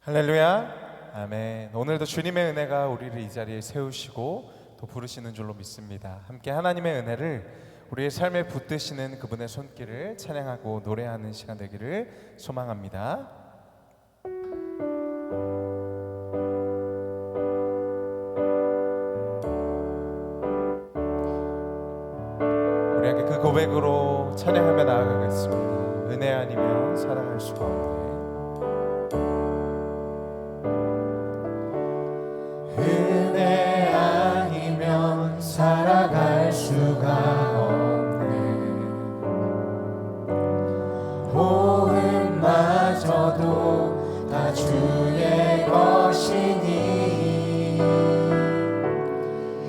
할렐루야, 아멘. 오늘도 주님의 은혜가 우리를 이 자리에 세우시고 또 부르시는 줄로 믿습니다. 함께 하나님의 은혜를 우리의 삶에 붙드시는 그분의 손길을 찬양하고 노래하는 시간 되기를 소망합니다. 우리 함께 그 고백으로 찬양하며 나아가겠습니다. 은혜 아니면 사랑할 수가 없네. 은혜 아니면 살아갈 수가 없네. 호흡마저도 다 주의 것이니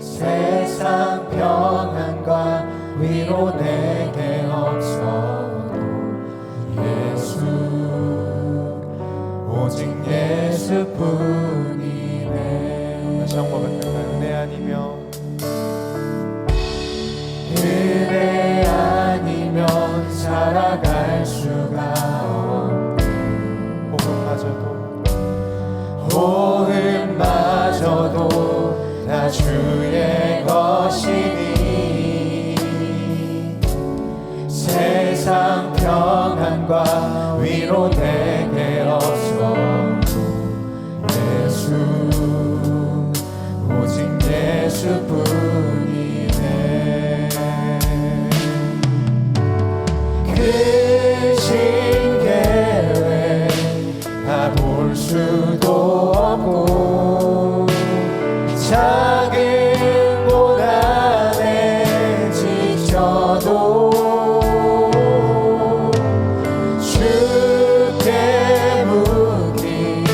세상 평안과 위로 내게 없어도 예수, 오직 예수뿐이네. 다시 한번 고백할까요? 은혜 아니면 은혜 아니면 살아갈 수가 없네. 호흡마저도 다 주의 것이니 세상 평안과 위로 내게 없어도 예수, 오직 예수뿐이네. 크신 계획 다 볼 수도 없고 작은 곳 안에 지쳐도 주께 묻기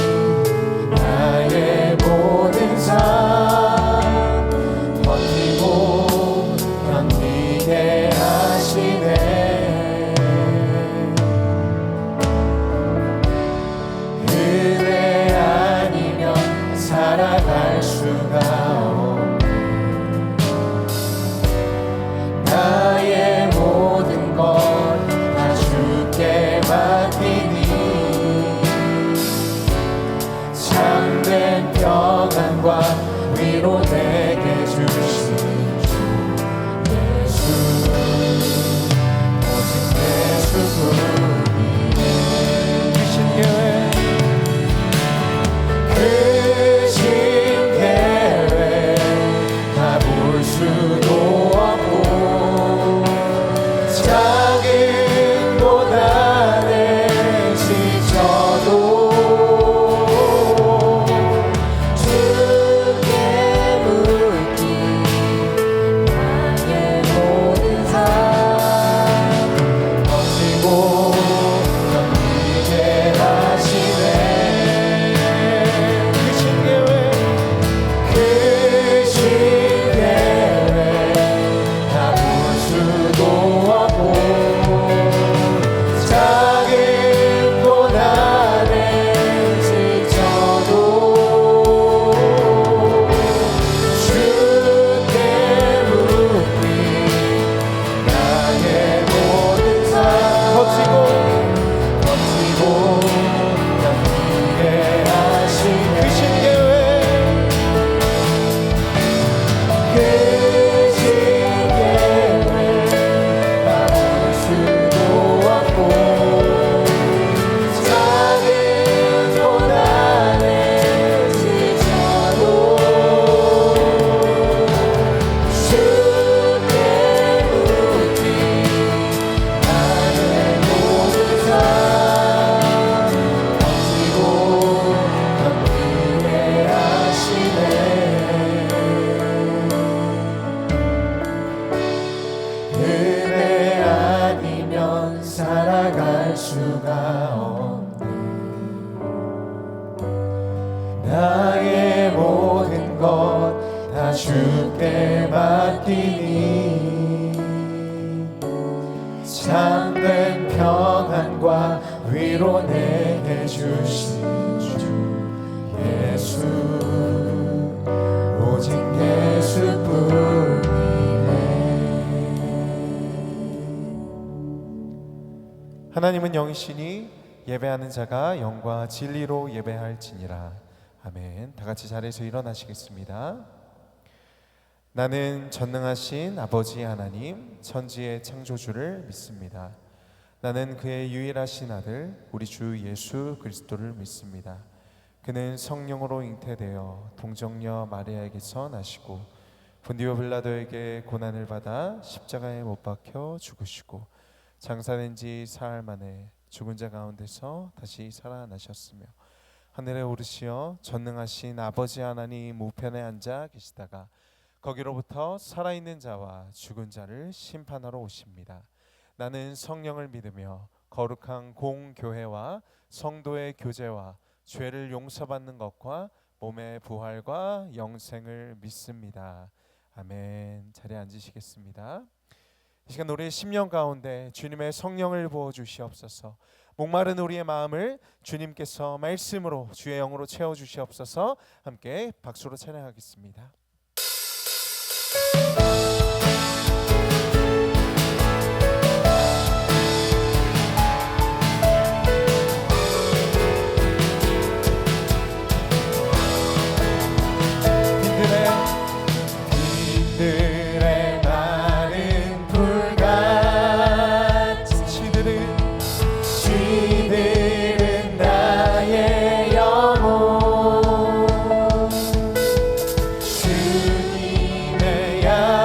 나의 모든 삶 버티고 견디게 하시네. 은혜 아니면 살아갈 수가 없네. 나의 모든 것 다 주께 맡기니 참된 평안과 위로 내게 주신 주 예수, 오직 예수뿐이네. 크신 계획 다 볼 수도 없고 작은 곳 안에 지쳐도 주께 묻기 나의 모든 삶 버티고 견디게 하시네. 크신 계획 다 볼 수도 없고 작은 곳 안에 지쳐도 주께 묻기 나의 모든 삶 버티고 견디게 하시네. 크신 계획 다 볼 수도 없고 작은 곳 안에 지쳐도 주께 묻기 나의 모든 삶 버티고 견디게 하시네. 은혜 아니면 살아갈 수가 없네. 나의 모든 것 다 주께 맡기니 참된 평안과 위로 내게 주신 주 예수, 오직 예수뿐이네. 하나님은 영이시니 예배하는 자가 영과 진리로 예배할지니라. 아멘. 다 같이 자리에서 일어나시겠습니다. 나는 전능하신 아버지 하나님, 천지의 창조주를 믿습니다. 나는 그의 유일하신 아들 우리 주 예수 그리스도를 믿습니다. 그는 성령으로 잉태되어 동정녀 마리아에게서 나시고 본디오 빌라도에게 고난을 받아 십자가에 못 박혀 죽으시고 장사된 지 사흘 만에 죽은 자 가운데서 다시 살아나셨으며 하늘에 오르시어 전능하신 아버지 하나님 우편에 앉아 계시다가 거기로부터 살아있는 자와 죽은 자를 심판하러 오십니다. 나는 성령을 믿으며 거룩한 공교회와 성도의 교제와 죄를 용서받는 것과 몸의 부활과 영생을 믿습니다. 아멘. 자리에 앉으시겠습니다. 이 시간 우리의 심령 가운데 주님의 성령을 부어주시옵소서. 목마른 우리의 마음을 주님께서 말씀으로 주의 영으로 채워주시옵소서. 함께 박수로 찬양하겠습니다. 빈들의 마른 불같은 시들은 나의 영혼 주님의 양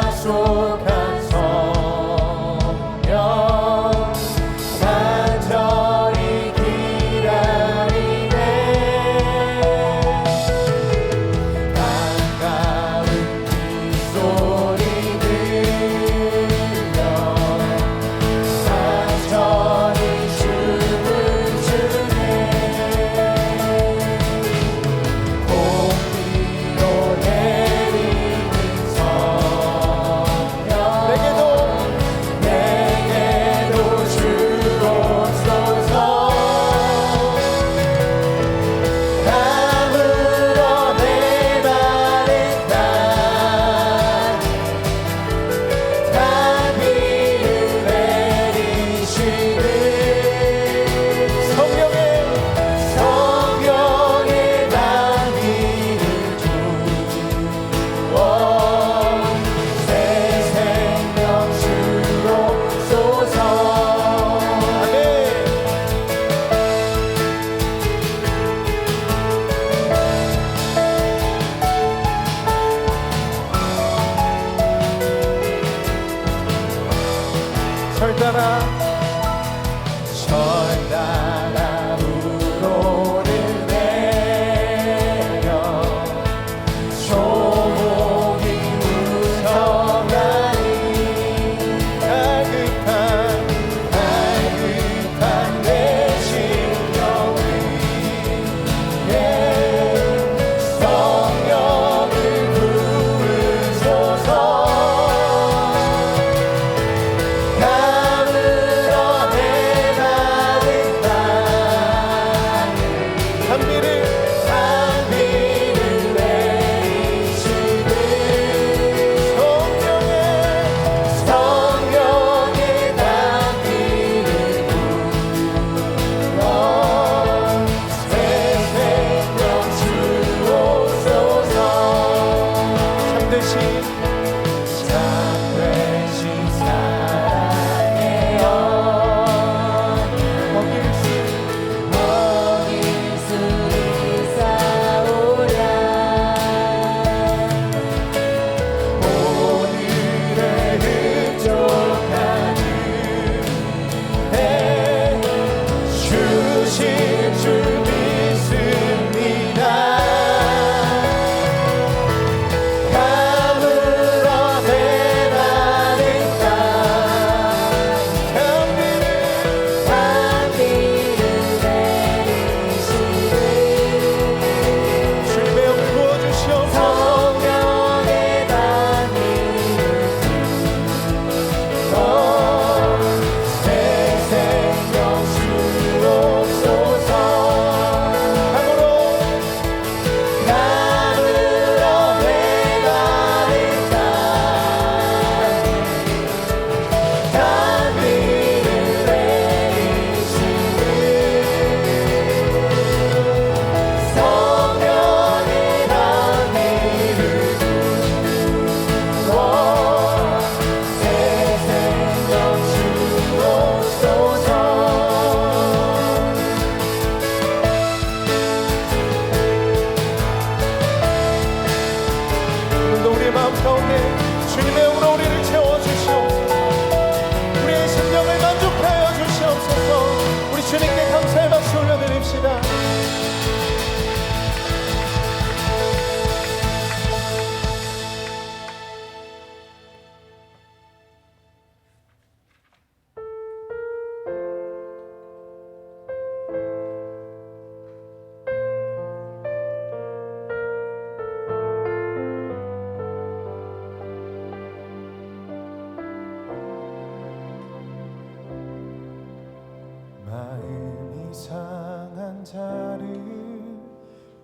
마음이 상한 자를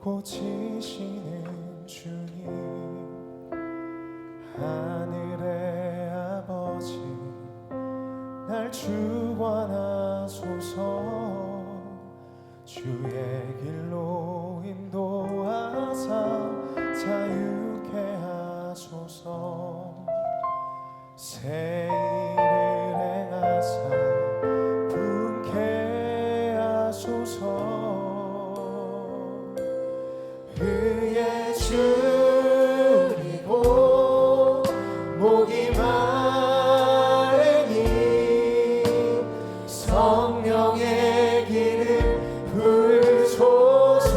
고치시는 주님, 하늘의 아버지 날 주관하소서. 주의 길로 인도하사 자유케 하소서. 새 일을 행하사 분케 하소서. 의에 줄이고 목이 마르니 성령의 길을 부으소서.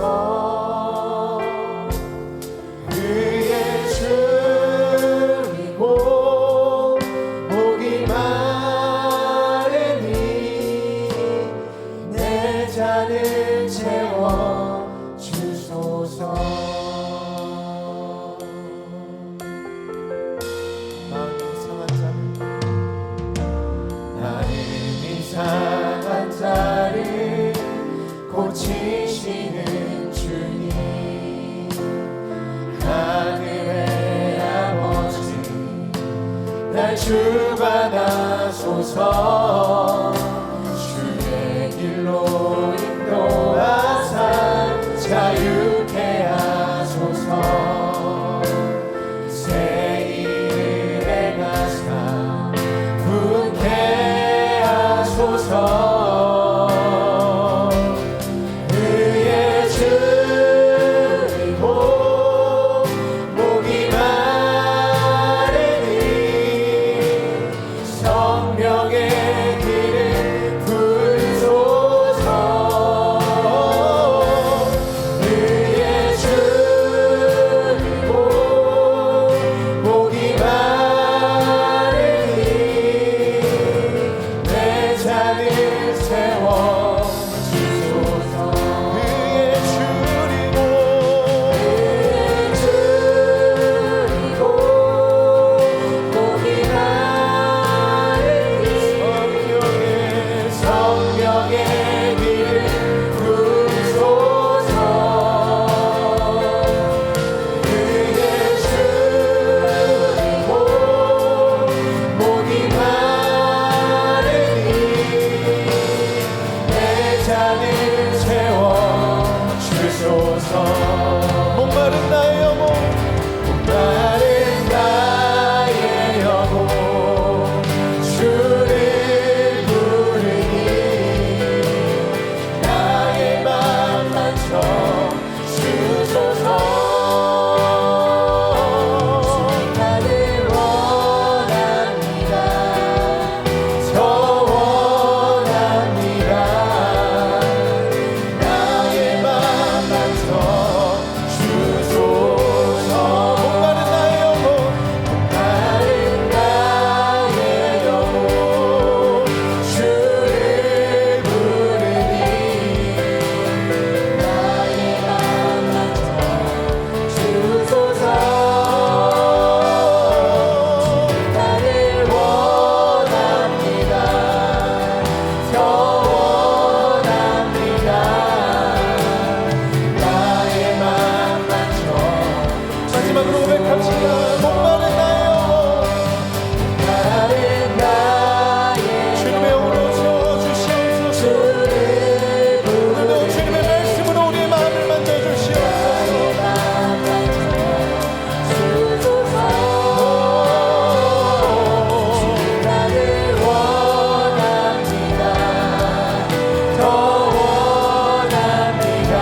의에 줄이고 목이 마르니 내 잔을 채워 주소서. 마음이 상한 자를 고치시는 주님, 하늘의 아버지 날 주관하소서. 주의 길로 인도하사 자유케 하소서. 새 일을 행하사 분케 하소서. 의에 줄이고 목이 마르니 성령의 길을 부으소서. 의에 줄이고 목이 마르니 내 잔을 채워 주소서. 의에 줄이고 목이 마르니 성령의 길을 부으소서. 의에 줄이고 목이 마르니 내 잔을 채워 주소서. 목마른 나의 영혼, 목마른 나의 영혼 주를 부르니 나의 맘 만져 주소서. 나를 원합니다. 더 원합니다. 나의 맘 만져 주소서. 목마른 나의 영혼, 목마른 나의 영혼 주를 부르니 나의 맘 만져 주소서. 나를 원합니다. 더 원합니다. 나의 맘 만져. 마지막으로 고백합시다. 목마른 나의 영혼, 목마른 나의 주님의 영으로 채워주시옵소서. 오늘도 주님의 말씀으로 우리의 마음을 만져주시옵소서. 나를 원합니다. 더 원합니다.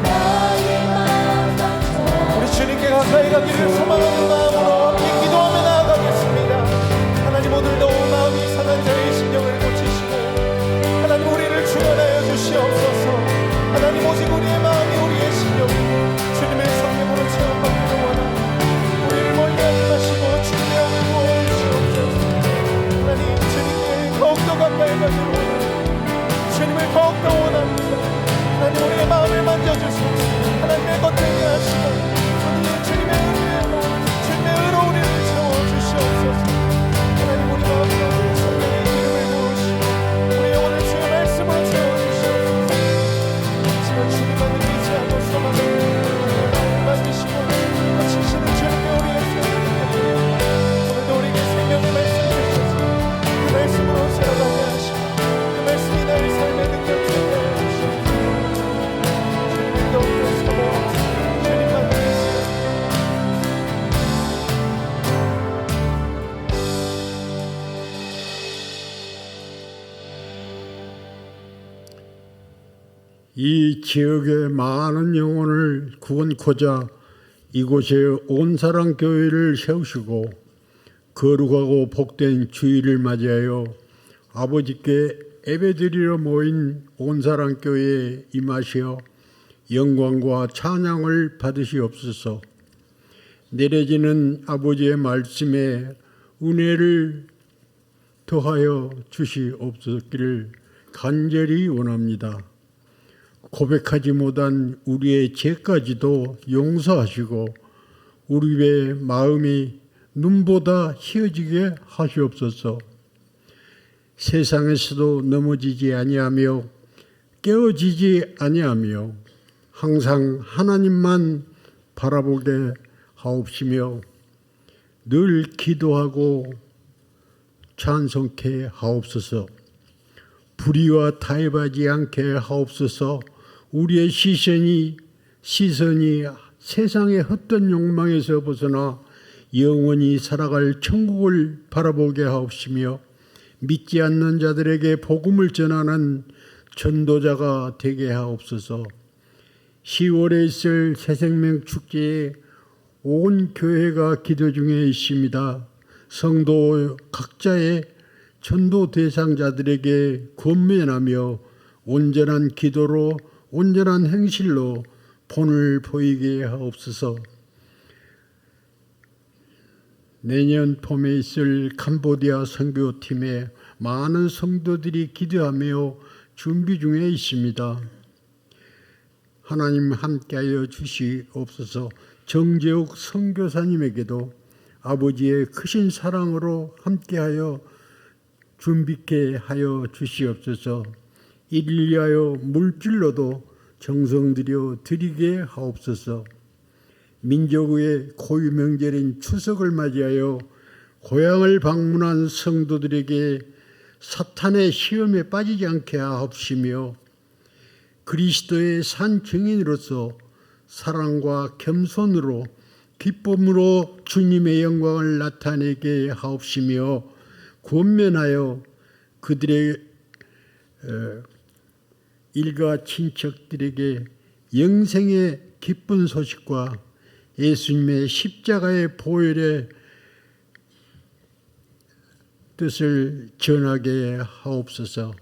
나의 맘 만져. 우리 주님께 가까이 가기를 소망하는 마음으로 함께 기도하며 나아가겠습니다. 하나님, 오늘도 마음이 상한 자의 심령을 고치시고 하나님 우리를 주관하여 주시옵소서. 하나님, 오직 우리의 마음이 우리의 심령이 주님의 성령으로 채워받기를 원합니다. 우리를 멀리하지 마시고 주님의 영을 부어주시옵소서. 하나님, 주님께 더욱더 가까이 가기를 원합니다. 주님을 더욱더 원합니다. 하나님, 우리의 마음을 만져주소서. 하나님의 것들을 하시고 주님의 은혜로 주님의 의로 우리를 채워주시옵소서. 하나님, 우리 마음에 성령의 기름을 부으시고 우리 이 지역의 많은 영혼을 구원코자 이곳에 온사랑교회를 세우시고 거룩하고 복된 주일을 맞이하여 아버지께 예배드리러 모인 온사랑교회에 임하시어 영광과 찬양을 받으시옵소서. 내려지는 아버지의 말씀에 은혜를 더하여 주시옵소서기를 간절히 원합니다. 고백하지 못한 우리의 죄까지도 용서하시고 우리의 마음이 눈보다 희어지게 하시옵소서. 세상에서도 넘어지지 아니하며 깨어지지 아니하며 항상 하나님만 바라보게 하옵시며 늘 기도하고 찬송케 하옵소서. 불의와 타협하지 않게 하옵소서. 우리의 시선이 세상의 헛된 욕망에서 벗어나 영원히 살아갈 천국을 바라보게 하옵시며 믿지 않는 자들에게 복음을 전하는 전도자가 되게 하옵소서. 10월에 있을 새생명 축제에 온 교회가 기도 중에 있습니다. 성도 각자의 전도 대상자들에게 권면하며 온전한 기도로 온전한 행실로 본을 보이게 하옵소서. 내년 봄에 있을 캄보디아 선교팀에 많은 성도들이 기도하며 준비 중에 있습니다. 하나님 함께하여 주시옵소서. 정재욱 선교사님에게도 아버지의 크신 사랑으로 함께하여 준비케 하여 주시옵소서. 이를 위하여 물질로도 정성 들여 드리게 하옵소서. 민족의 고유 명절인 추석을 맞이하여 고향을 방문한 성도들에게 사탄의 시험에 빠지지 않게 하옵시며 그리스도의 산 증인으로서 사랑과 겸손으로 기쁨으로 주님의 영광을 나타내게 하옵시며 권면하여 그들의 일가 친척들에게 영생의 기쁜 소식과 예수님의 십자가의 보혈의 뜻을 전하게 하옵소서.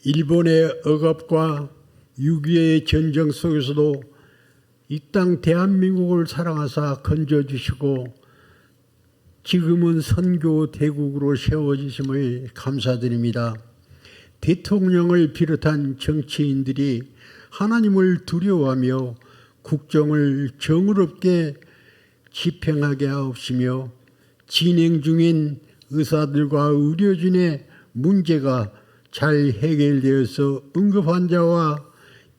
일본의 억압과 6.25의 전쟁 속에서도 이 땅 대한민국을 사랑하사 건져주시고 지금은 선교 대국으로 세워주심을 감사드립니다. 대통령을 비롯한 정치인들이 하나님을 두려워하며 국정을 정의롭게 집행하게 하옵시며 진행 중인 의사들과 의료진의 문제가 잘 해결되어서 응급환자와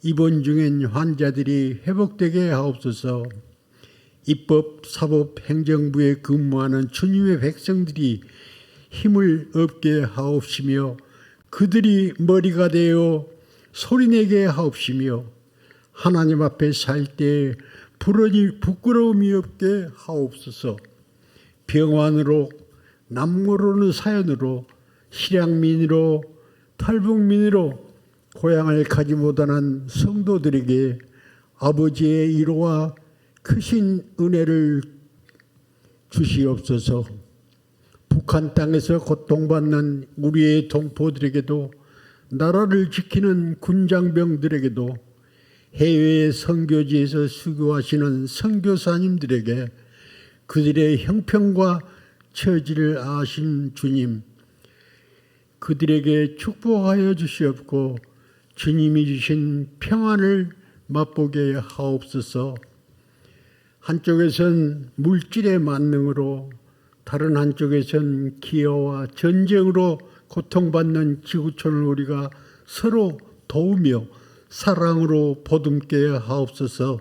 입원 중인 환자들이 회복되게 하옵소서. 입법, 사법, 행정부에 근무하는 주님의 백성들이 힘을 얻게 하옵시며 그들이 머리가 되어 소리내게 하옵시며 하나님 앞에 살 때 부끄러움이 없게 하옵소서. 병환으로 남모르는 사연으로 실향민으로 탈북민으로 고향을 가지 못하는 성도들에게 아버지의 위로와 크신 은혜를 주시옵소서. 북한 땅에서 고통받는 우리의 동포들에게도 나라를 지키는 군장병들에게도 해외 선교지에서 수고하시는 선교사님들에게 그들의 형편과 처지를 아신 주님, 그들에게 축복하여 주시옵고 주님이 주신 평안을 맛보게 하옵소서. 한쪽에선 물질의 만능으로 다른 한쪽에선 기여와 전쟁으로 고통받는 지구촌을 우리가 서로 도우며 사랑으로 보듬게 하옵소서.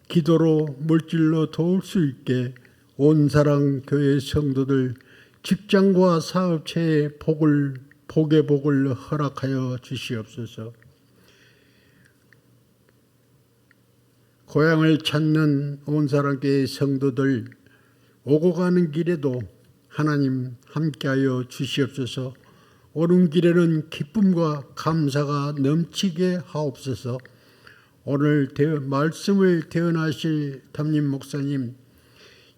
기도로 물질로 도울 수 있게 온사랑교회 성도들 직장과 사업체의 복의 복을 허락하여 주시옵소서. 고향을 찾는 온사랑교회 성도들 오고 가는 길에도 하나님 함께하여 주시옵소서. 오는 길에는 기쁨과 감사가 넘치게 하옵소서. 오늘 말씀을 대언하실 담임 목사님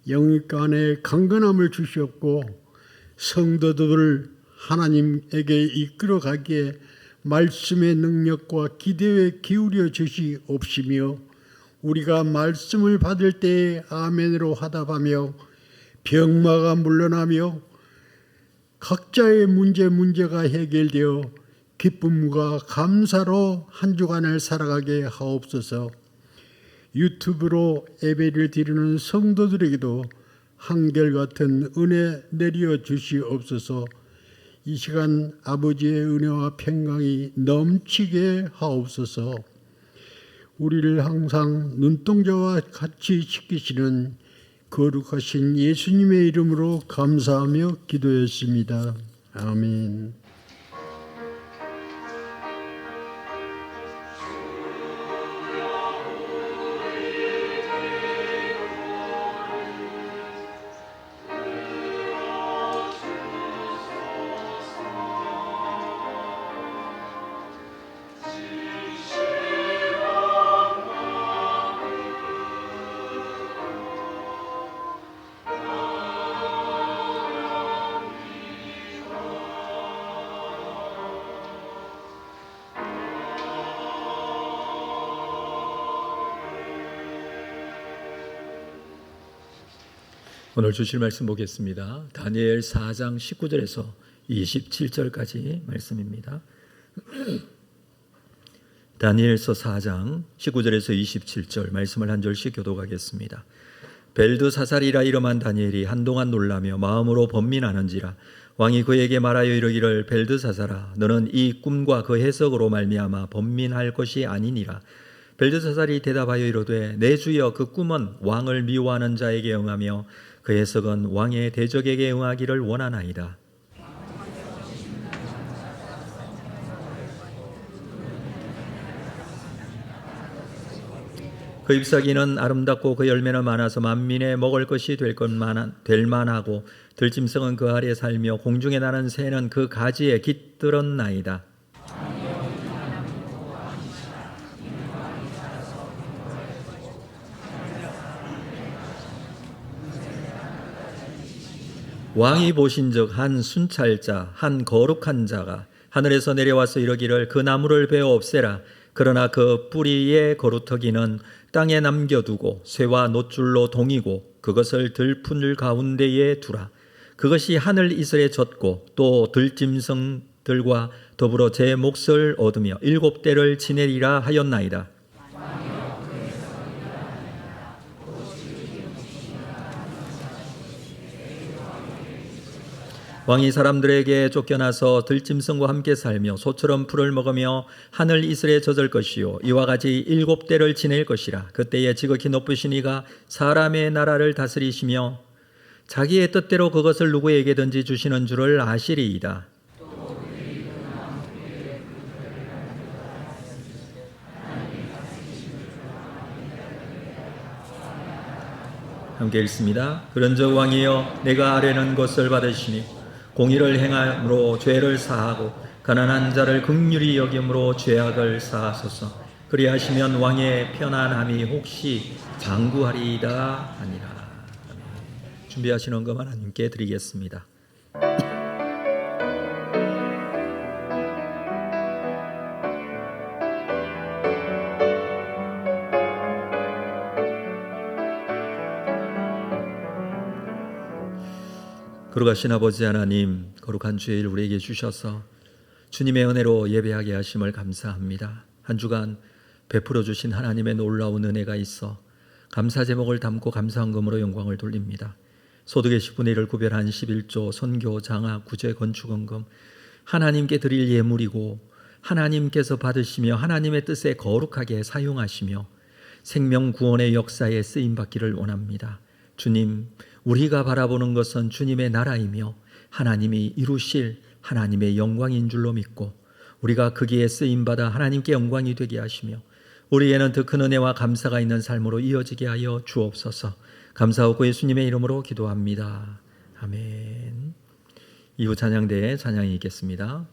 영육간에 강건함을 주시옵고 성도들을 하나님에게 이끌어가기에 말씀의 능력과 기대에 기울여 주시옵시며 우리가 말씀을 받을 때에 아멘으로 화답하며 병마가 물러나며 각자의 문제가 해결되어 기쁨과 감사로 한 주간을 살아가게 하옵소서. 유튜브로 예배를 드리는 성도들에게도 한결같은 은혜 내려 주시옵소서. 이 시간 아버지의 은혜와 평강이 넘치게 하옵소서. 우리를 항상 눈동자와 같이 지키시는 거룩하신 예수님의 이름으로 감사하며 기도했습니다. 아멘. 오늘 주실 말씀 보겠습니다. 다니엘 4장 19절에서 27절까지 말씀입니다. 다니엘서 4장 19절에서 27절 말씀을 한 절씩 교독하겠습니다. 벨드사살이라 이름한 다니엘이 한동안 놀라며 마음으로 번민하는지라 왕이 그에게 말하여 이르기를 벨드사살아 너는 이 꿈과 그 해석으로 말미암아 번민할 것이 아니니라. 벨드사살이 대답하여 이르되 내 주여 그 꿈은 왕을 미워하는 자에게 응하며 그 해석은 왕의 대적에게 응하기를 원하나이다. 그 잎사귀는 아름답고 그 열매는 많아서 만민의 먹을 것이 될 만하고 들짐승은 그 아래 살며 공중에 나는 새는 그 가지에 깃들었나이다. 왕이 보신즉 한 순찰자 한 거룩한 자가 하늘에서 내려와서 이르기를 그 나무를 베어 없애라. 그러나 그 뿌리의 거루터기는 땅에 남겨두고 쇠와 놋줄로 동이고 그것을 들풀 가운데에 두라. 그것이 하늘 이슬에 젖고 또 들짐승들과 더불어 제 몫을 얻으며 7대를 지내리라 하였나이다. 왕이 사람들에게 쫓겨나서 들짐승과 함께 살며 소처럼 풀을 먹으며 하늘 이슬에 젖을 것이요 이와 같이 7대를 지낼 것이라. 그때에 지극히 높으신 이가 사람의 나라를 다스리시며 자기의 뜻대로 그것을 누구에게든지 주시는 줄을 아시리이다. 함께 읽습니다. 그런즉 왕이여 내가 아뢰는 것을 받으시니 공의를 행함으로 죄를 사하고 가난한 자를 긍휼히 여김으로 죄악을 사하소서. 그리하시면 왕의 편안함이 혹시 장구하리이다 하니라. 준비하시는 것만 하나님께 드리겠습니다. 거룩하신 아버지 하나님, 거룩한 주일 우리에게 주셔서 주님의 은혜로 예배하게 하심을 감사합니다. 한 주간 베풀어 주신 하나님의 놀라운 은혜가 있어 감사 제목을 담고 감사헌금으로 영광을 돌립니다. 소득의 10분의 1을 구별한 11조 선교, 장학, 구제, 건축헌금 하나님께 드릴 예물이고 하나님께서 받으시며 하나님의 뜻에 거룩하게 사용하시며 생명 구원의 역사에 쓰임받기를 원합니다. 주님, 우리가 바라보는 것은 주님의 나라이며 하나님이 이루실 하나님의 영광인 줄로 믿고 우리가 거기에 쓰임받아 하나님께 영광이 되게 하시며 우리에는 더 큰 은혜와 감사가 있는 삶으로 이어지게 하여 주옵소서. 감사하고 예수님의 이름으로 기도합니다. 아멘. 이후 찬양대에 찬양이 있겠습니다.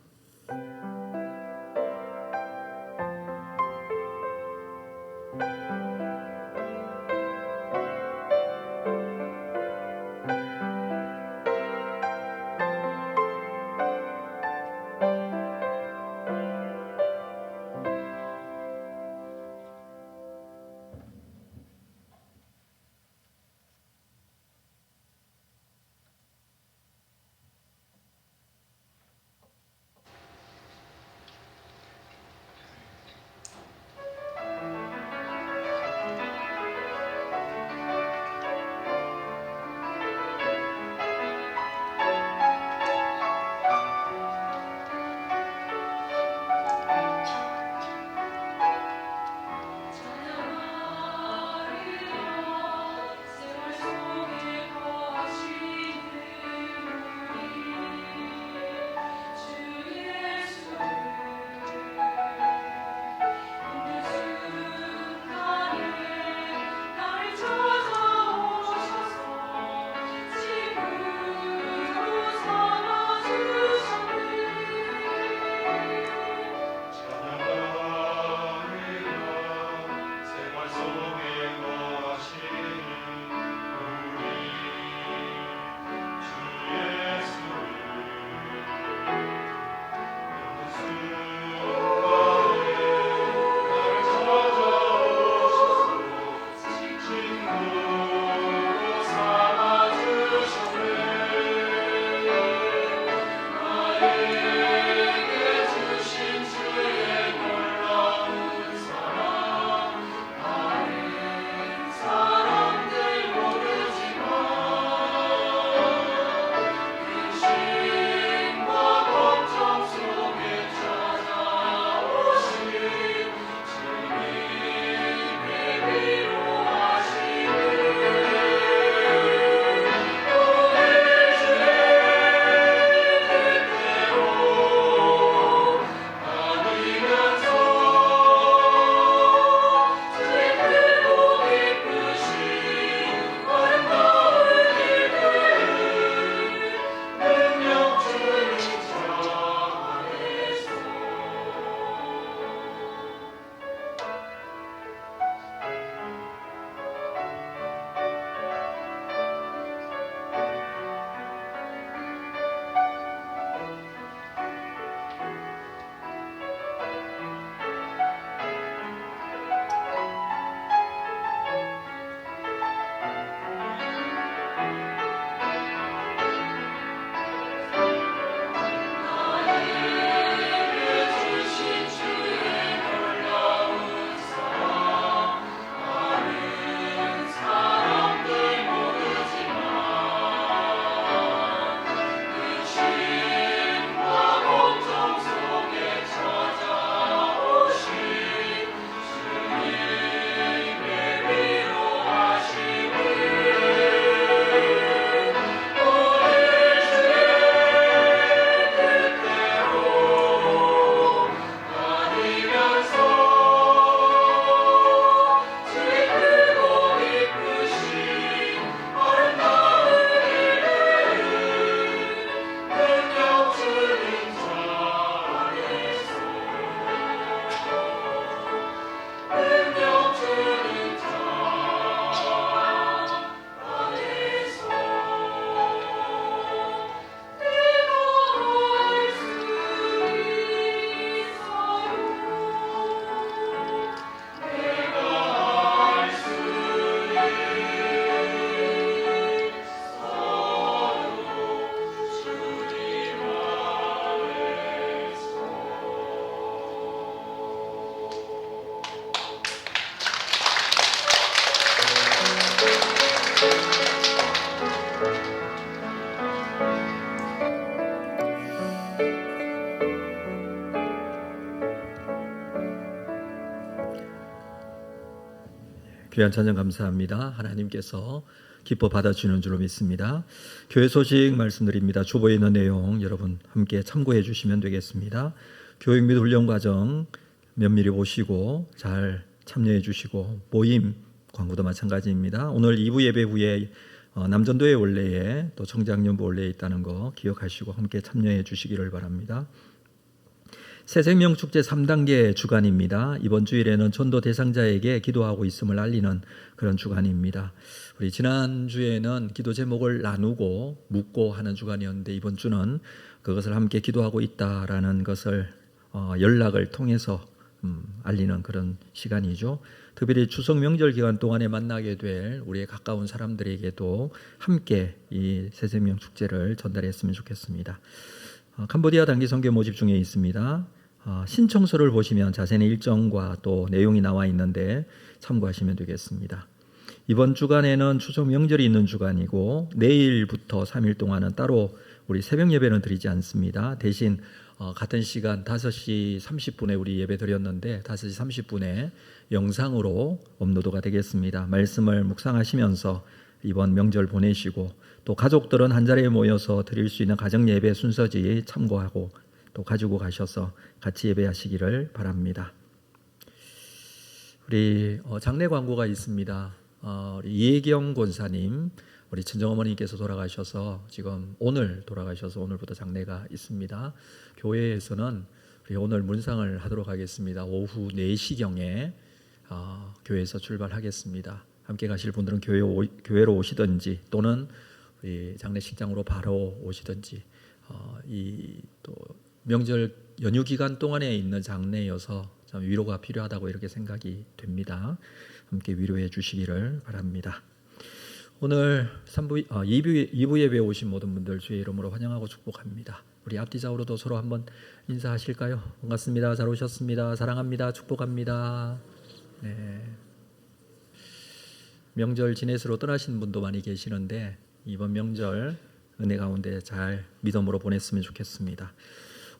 귀한 찬양 감사합니다. 하나님께서 기뻐 받아주는 줄로 믿습니다. 교회 소식 말씀드립니다. 주보에 있는 내용 여러분 함께 참고해 주시면 되겠습니다. 교육 및 훈련 과정 면밀히 보시고 잘 참여해 주시고 모임 광고도 마찬가지입니다. 오늘 2부 예배 후에 남전도의 원래에 또 청장년부 원래에 있다는 거 기억하시고 함께 참여해 주시기를 바랍니다. 새생명축제 3단계 주간입니다. 이번 주일에는 전도 대상자에게 기도하고 있음을 알리는 그런 주간입니다. 우리 지난주에는 기도 제목을 나누고 묻고 하는 주간이었는데 이번 주는 그것을 함께 기도하고 있다라는 것을 연락을 통해서 알리는 그런 시간이죠. 특별히 추석 명절 기간 동안에 만나게 될 우리의 가까운 사람들에게도 함께 이 새생명 축제를 전달했으면 좋겠습니다. 캄보디아 단기 선교 모집 중에 있습니다. 신청서를 보시면 자세한 일정과 또 내용이 나와 있는데 참고하시면 되겠습니다. 이번 주간에는 추석 명절이 있는 주간이고 내일부터 3일 동안은 따로 우리 새벽 예배는 드리지 않습니다. 대신 같은 시간 5시 30분에 우리 예배 드렸는데 5시 30분에 영상으로 업로드가 되겠습니다. 말씀을 묵상하시면서 이번 명절 보내시고 또 가족들은 한 자리에 모여서 드릴 수 있는 가정 예배 순서지 참고하고 또 가지고 가셔서 같이 예배하시기를 바랍니다. 우리 장례 광고가 있습니다. 우리 이혜경 권사님, 우리 친정어머니께서 돌아가셔서 지금 오늘 돌아가셔서 오늘부터 장례가 있습니다. 교회에서는 우리 오늘 문상을 하도록 하겠습니다. 오후 4시경에 교회에서 출발하겠습니다. 함께 가실 분들은 교회로 오시든지 또는 우리 장례식장으로 바로 오시든지 이 또 명절 연휴 기간 동안에 있는 장례여서 좀 위로가 필요하다고 이렇게 생각이 됩니다. 함께 위로해 주시기를 바랍니다. 오늘 2부 예배에 오신 모든 분들 주의 이름으로 환영하고 축복합니다. 우리 앞뒤좌우로도 서로 한번 인사하실까요? 반갑습니다. 잘 오셨습니다. 사랑합니다. 축복합니다. 네. 명절 지내스로 떠나신 분도 많이 계시는데 이번 명절 은혜 가운데 잘 믿음으로 보냈으면 좋겠습니다.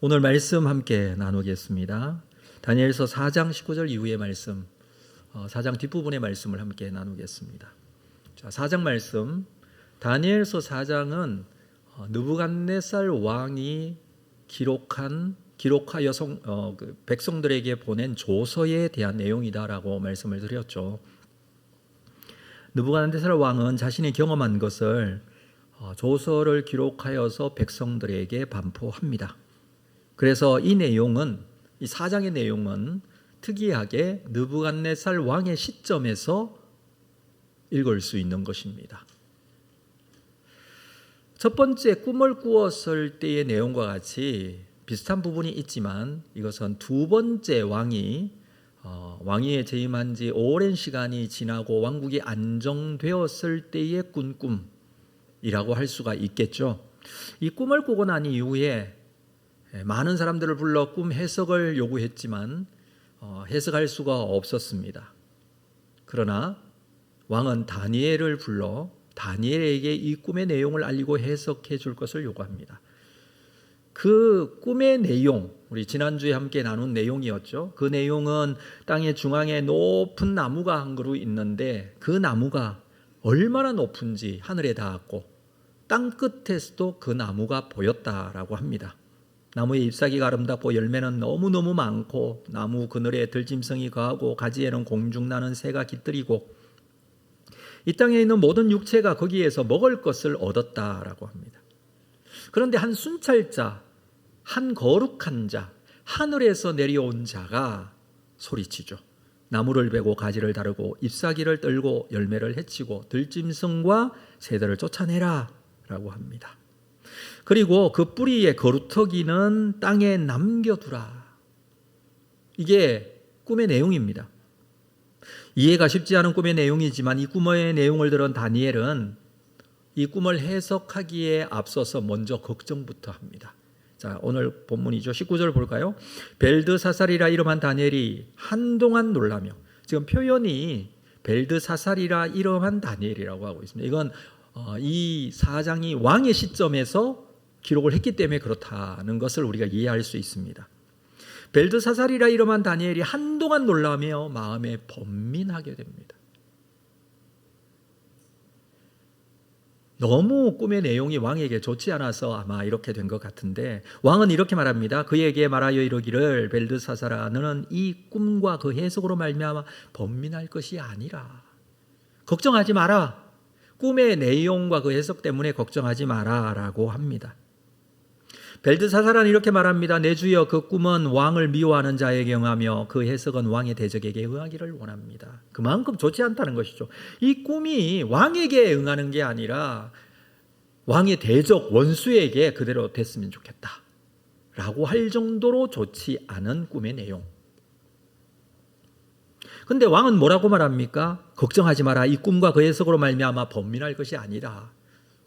오늘 말씀 함께 나누겠습니다. 다니엘서 4장 19절 이후의 말씀, 4장 뒷부분의 말씀을 함께 나누겠습니다. 자, 4장 말씀, 다니엘서 4장은 느부갓네살 왕이 기록하여 백성들에게 보낸 조서에 대한 내용이다라고 말씀을 드렸죠. 느부갓네살 왕은 자신이 경험한 것을 조서를 기록하여서 백성들에게 반포합니다. 그래서 이 내용은, 이 4장의 내용은 특이하게 느부갓네살 왕의 시점에서 읽을 수 있는 것입니다. 첫 번째 꿈을 꾸었을 때의 내용과 같이 비슷한 부분이 있지만 이것은 두 번째 왕위에 재임한 지 오랜 시간이 지나고 왕국이 안정되었을 때의 꾼 꿈이라고 할 수가 있겠죠. 이 꿈을 꾸고 난 이후에 많은 사람들을 불러 꿈 해석을 요구했지만 해석할 수가 없었습니다. 그러나 왕은 다니엘을 불러 다니엘에게 이 꿈의 내용을 알리고 해석해 줄 것을 요구합니다. 그 꿈의 내용, 우리 지난주에 함께 나눈 내용이었죠. 그 내용은 땅의 중앙에 높은 나무가 한 그루 있는데 그 나무가 얼마나 높은지 하늘에 닿았고 땅 끝에서도 그 나무가 보였다라고 합니다. 나무의 잎사귀가 아름답고 열매는 너무너무 많고 나무 그늘에 들짐승이 거하고 가지에는 공중나는 새가 깃들이고 이 땅에 있는 모든 육체가 거기에서 먹을 것을 얻었다라고 합니다. 그런데 한 순찰자, 한 거룩한 자, 하늘에서 내려온 자가 소리치죠. 나무를 베고 가지를 다르고 잎사귀를 떨고 열매를 해치고 들짐승과 새들을 쫓아내라 라고 합니다. 그리고 그 뿌리의 거루터기는 땅에 남겨두라. 이게 꿈의 내용입니다. 이해가 쉽지 않은 꿈의 내용이지만 이 꿈의 내용을 들은 다니엘은 이 꿈을 해석하기에 앞서서 먼저 걱정부터 합니다. 자, 오늘 본문이죠. 19절 볼까요? 벨드사살이라 이름한 다니엘이 한동안 놀라며, 지금 표현이 벨드사살이라 이름한 다니엘이라고 하고 있습니다. 이건 이 4장이 왕의 시점에서 기록을 했기 때문에 그렇다는 것을 우리가 이해할 수 있습니다. 벨드사살이라 이름한 다니엘이 한동안 놀라며 마음에 번민하게 됩니다. 너무 꿈의 내용이 왕에게 좋지 않아서 아마 이렇게 된 것 같은데 왕은 이렇게 말합니다. 그에게 말하여 이르기를 벨드사살아 너는 이 꿈과 그 해석으로 말미암아 번민할 것이 아니라 걱정하지 마라. 꿈의 내용과 그 해석 때문에 걱정하지 마라라고 합니다. 벨드사살은 이렇게 말합니다. 내 주여, 그 꿈은 왕을 미워하는 자에게 응하며 그 해석은 왕의 대적에게 응하기를 원합니다. 그만큼 좋지 않다는 것이죠. 이 꿈이 왕에게 응하는 게 아니라 왕의 대적 원수에게 그대로 됐으면 좋겠다 라고 할 정도로 좋지 않은 꿈의 내용. 근데 왕은 뭐라고 말합니까? 걱정하지 마라. 이 꿈과 그 해석으로 말미암아 번민할 것이 아니라.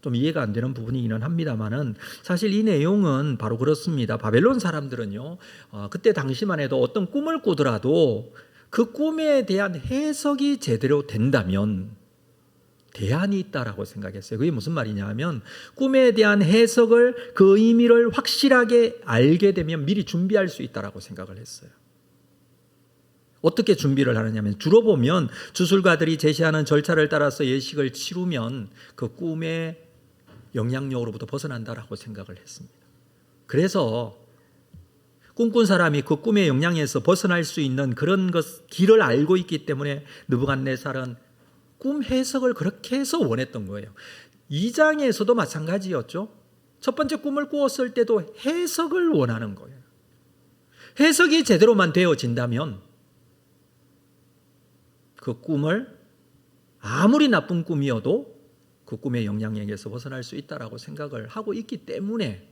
좀 이해가 안 되는 부분이기는 합니다만은 사실 이 내용은 바로 그렇습니다. 바벨론 사람들은요, 그때 당시만 해도 어떤 꿈을 꾸더라도 그 꿈에 대한 해석이 제대로 된다면 대안이 있다라고 생각했어요. 그게 무슨 말이냐 하면 꿈에 대한 해석을, 그 의미를 확실하게 알게 되면 미리 준비할 수 있다라고 생각을 했어요. 어떻게 준비를 하느냐면 주로 보면 주술가들이 제시하는 절차를 따라서 예식을 치르면 그 꿈의 영향력으로부터 벗어난다라고 생각을 했습니다. 그래서 꿈꾼 사람이 그 꿈의 영향에서 벗어날 수 있는 그런 길을 알고 있기 때문에 느부갓네살은 꿈 해석을 그렇게 해서 원했던 거예요. 2장에서도 마찬가지였죠. 첫 번째 꿈을 꾸었을 때도 해석을 원하는 거예요. 해석이 제대로만 되어진다면 그 꿈을 아무리 나쁜 꿈이어도 그 꿈의 영향력에서 벗어날 수 있다라고 생각을 하고 있기 때문에.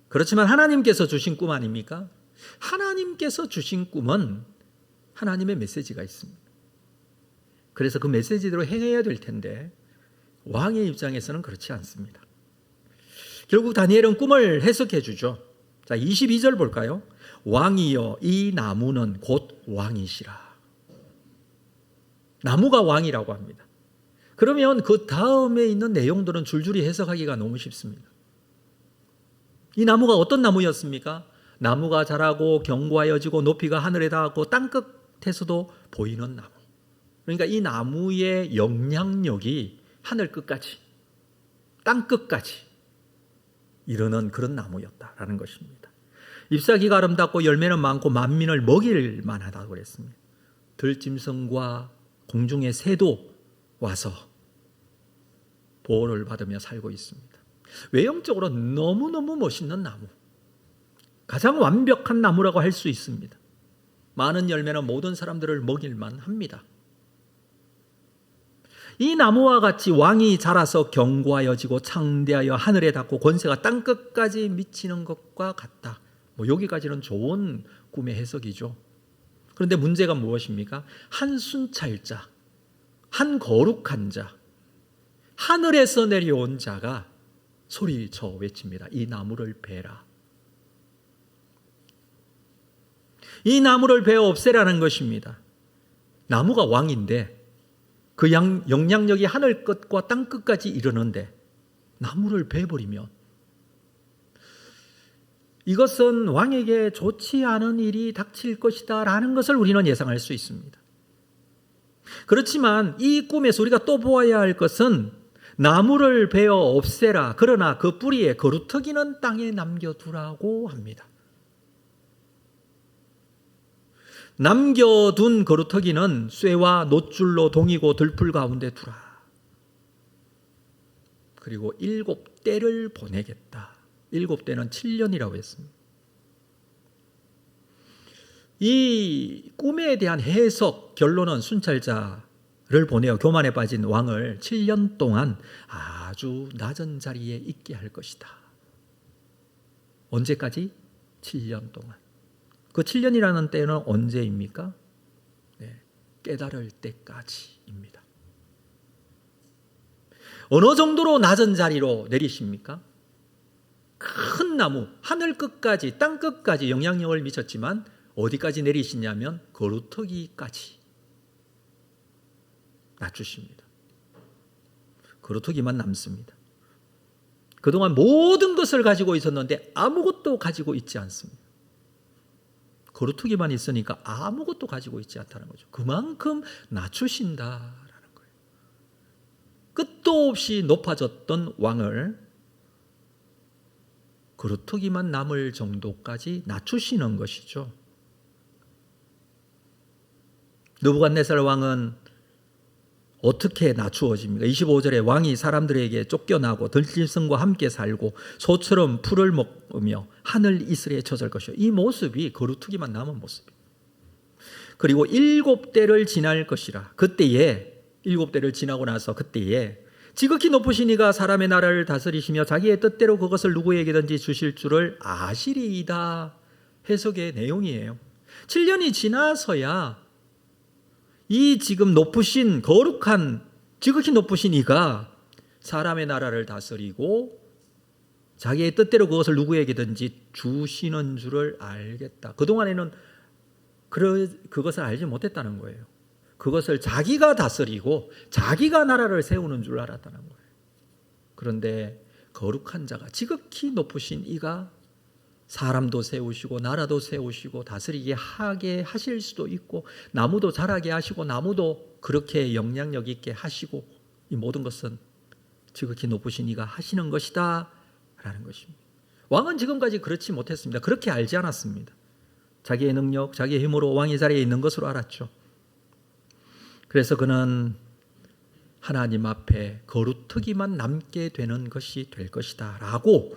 그렇지만 하나님께서 주신 꿈 아닙니까? 하나님께서 주신 꿈은 하나님의 메시지가 있습니다. 그래서 그 메시지대로 행해야 될 텐데 왕의 입장에서는 그렇지 않습니다. 결국 다니엘은 꿈을 해석해 주죠. 자, 22절 볼까요? 왕이여, 이 나무는 곧 왕이시라. 나무가 왕이라고 합니다. 그러면 그 다음에 있는 내용들은 줄줄이 해석하기가 너무 쉽습니다. 이 나무가 어떤 나무였습니까? 나무가 자라고 견고하여지고 높이가 하늘에 닿고 땅끝에서도 보이는 나무. 그러니까 이 나무의 영향력이 하늘 끝까지, 땅 끝까지 이르는 그런 나무였다라는 것입니다. 잎사귀가 아름답고 열매는 많고 만민을 먹일 만하다고 그랬습니다. 들짐승과 공중의 새도 와서 보호를 받으며 살고 있습니다. 외형적으로 너무너무 멋있는 나무, 가장 완벽한 나무라고 할 수 있습니다. 많은 열매는 모든 사람들을 먹일만 합니다. 이 나무와 같이 왕이 자라서 견고하여지고 창대하여 하늘에 닿고 권세가 땅끝까지 미치는 것과 같다. 여기까지는 좋은 꿈의 해석이죠. 그런데 문제가 무엇입니까? 한 순찰자, 한 거룩한 자, 하늘에서 내려온 자가 소리쳐 외칩니다. 이 나무를 베라. 이 나무를 베어 없애라는 것입니다. 나무가 왕인데 그 영향력이 하늘 끝과 땅 끝까지 이르는데 나무를 베버리면 이것은 왕에게 좋지 않은 일이 닥칠 것이다 라는 것을 우리는 예상할 수 있습니다. 그렇지만 이 꿈에서 우리가 또 보아야 할 것은 나무를 베어 없애라. 그러나 그 뿌리에 거루터기는 땅에 남겨두라고 합니다. 남겨둔 거루터기는 쇠와 놋줄로 동이고 들풀 가운데 두라. 그리고 7대를 보내겠다. 7대는 7년이라고 했습니다. 이 꿈에 대한 해석 결론은 순찰자를 보내어 교만에 빠진 왕을 7년 동안 아주 낮은 자리에 있게 할 것이다. 언제까지? 7년 동안. 그 7년이라는 때는 언제입니까? 네, 깨달을 때까지입니다. 어느 정도로 낮은 자리로 내리십니까? 큰 나무, 하늘 끝까지, 땅 끝까지 영향력을 미쳤지만 어디까지 내리시냐면 거루터기까지 낮추십니다. 거루터기만 남습니다. 그동안 모든 것을 가지고 있었는데 아무것도 가지고 있지 않습니다. 거루터기만 있으니까 아무것도 가지고 있지 않다는 거죠. 그만큼 낮추신다라는 거예요. 끝도 없이 높아졌던 왕을 거루터기만 남을 정도까지 낮추시는 것이죠. 느부갓네살 왕은 어떻게 낮추어집니까? 25절에 왕이 사람들에게 쫓겨나고 들짐승과 함께 살고 소처럼 풀을 먹으며 하늘 이슬에 젖을 것이요. 이 모습이 거루트기만 남은 모습이에요. 그리고 7대를 지날 것이라. 그때에 7대를 지나고 나서 그때에 지극히 높으신 이가 사람의 나라를 다스리시며 자기의 뜻대로 그것을 누구에게든지 주실 줄을 아시리이다. 해석의 내용이에요. 7년이 지나서야 이 지금 높으신 거룩한 지극히 높으신 이가 사람의 나라를 다스리고 자기의 뜻대로 그것을 누구에게든지 주시는 줄을 알겠다. 그동안에는 그것을 알지 못했다는 거예요. 그것을 자기가 다스리고 자기가 나라를 세우는 줄 알았다는 거예요. 그런데 거룩한 자가 지극히 높으신 이가 사람도 세우시고 나라도 세우시고 다스리게 하게 하실 수도 있고 나무도 자라게 하시고 나무도 그렇게 영향력 있게 하시고 이 모든 것은 지극히 높으신 이가 하시는 것이다 라는 것입니다. 왕은 지금까지 그렇지 못했습니다. 그렇게 알지 않았습니다. 자기의 능력, 자기의 힘으로 왕의 자리에 있는 것으로 알았죠. 그래서 그는 하나님 앞에 거루트기만 남게 되는 것이 될 것이다 라고.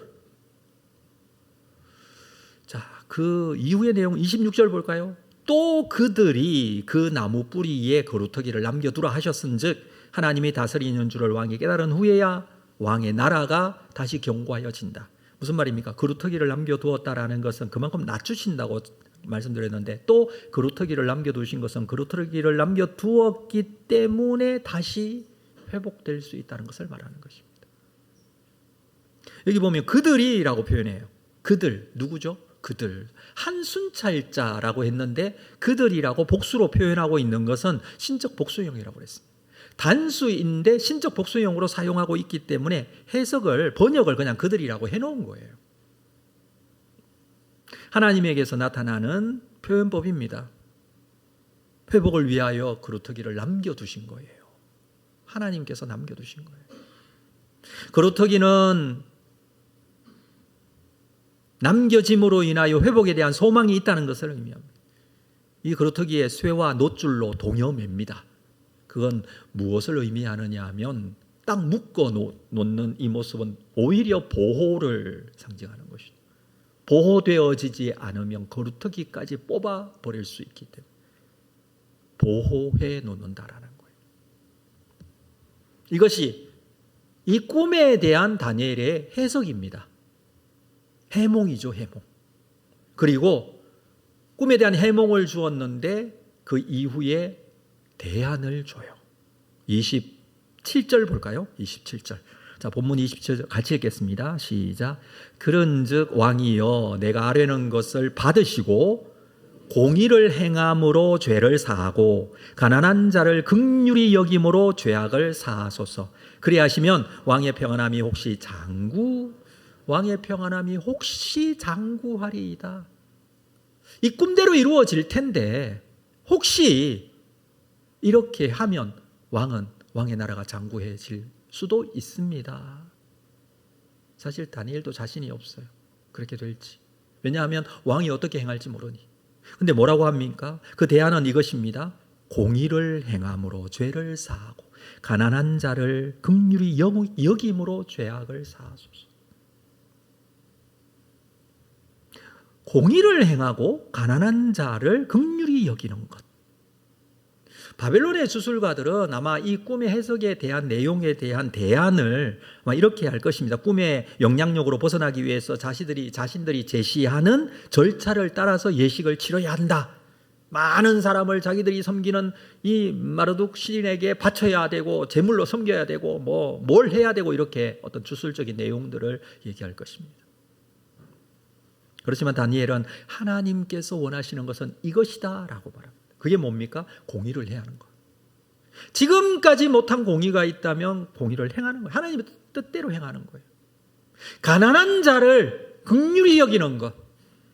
자, 그 이후의 내용 26절 볼까요? 또 그들이 그 나무 뿌리에 거루터기를 남겨두라 하셨은즉 하나님이 다스리는 줄을 왕이 깨달은 후에야 왕의 나라가 다시 견고하여진다. 무슨 말입니까? 거루터기를 남겨두었다라는 것은 그만큼 낮추신다고 말씀드렸는데, 또 거루터기를 남겨두신 것은 거루터기를 남겨두었기 때문에 다시 회복될 수 있다는 것을 말하는 것입니다. 여기 보면 그들이라고 표현해요. 그들 누구죠? 그들. 한순찰자라고 했는데 그들이라고 복수로 표현하고 있는 것은 신적 복수형이라고 그랬습니다. 단수인데 신적 복수형으로 사용하고 있기 때문에 번역을 그냥 그들이라고 해놓은 거예요. 하나님에게서 나타나는 표현법입니다. 회복을 위하여 거루터기를 남겨두신 거예요. 하나님께서 남겨두신 거예요. 거루터기는 남겨짐으로 인하여 회복에 대한 소망이 있다는 것을 의미합니다. 이 거루터기의 쇠와 놋줄로 동여맵니다. 그건 무엇을 의미하느냐 하면 딱 묶어 놓는 이 모습은 오히려 보호를 상징하는 것이죠. 보호되어지지 않으면 거루터기까지 뽑아버릴 수 있기 때문에 보호해 놓는다라는 거예요. 이것이 이 꿈에 대한 다니엘의 해석입니다. 해몽이죠, 해몽. 그리고 꿈에 대한 해몽을 주었는데 그 이후에 대안을 줘요. 27절 볼까요? 27절. 자, 본문 27절 같이 읽겠습니다. 시작. 그런즉 왕이여 내가 아뢰는 것을 받으시고 공의를 행함으로 죄를 사하고 가난한 자를 긍휼히 여김으로 죄악을 사하소서. 그리하시면 왕의 평안함이 혹시 장구하리이다. 이 꿈대로 이루어질 텐데 혹시 이렇게 하면 왕의 나라가 장구해질 수도 있습니다. 사실 다니엘도 자신이 없어요. 그렇게 될지. 왜냐하면 왕이 어떻게 행할지 모르니. 근데 뭐라고 합니까? 그 대안은 이것입니다. 공의를 행함으로 죄를 사하고 가난한 자를 긍휼히 여김으로 죄악을 사하소서. 공의를 행하고 가난한 자를 긍휼히 여기는 것. 바벨론의 주술가들은 아마 이 꿈의 해석에 대한 내용에 대한 대안을 이렇게 할 것입니다. 꿈의 영향력으로 벗어나기 위해서 자신들이 제시하는 절차를 따라서 예식을 치러야 한다. 많은 사람을 자기들이 섬기는 이 마르둑 신에게 바쳐야 되고 제물로 섬겨야 되고 뭘 해야 되고 이렇게 어떤 주술적인 내용들을 얘기할 것입니다. 그렇지만 다니엘은 하나님께서 원하시는 것은 이것이다 라고 말합니다. 그게 뭡니까? 공의를 해야 하는 것. 지금까지 못한 공의가 있다면 공의를 행하는 거예요. 하나님의 뜻대로 행하는 거예요. 가난한 자를 긍휼히 여기는 것.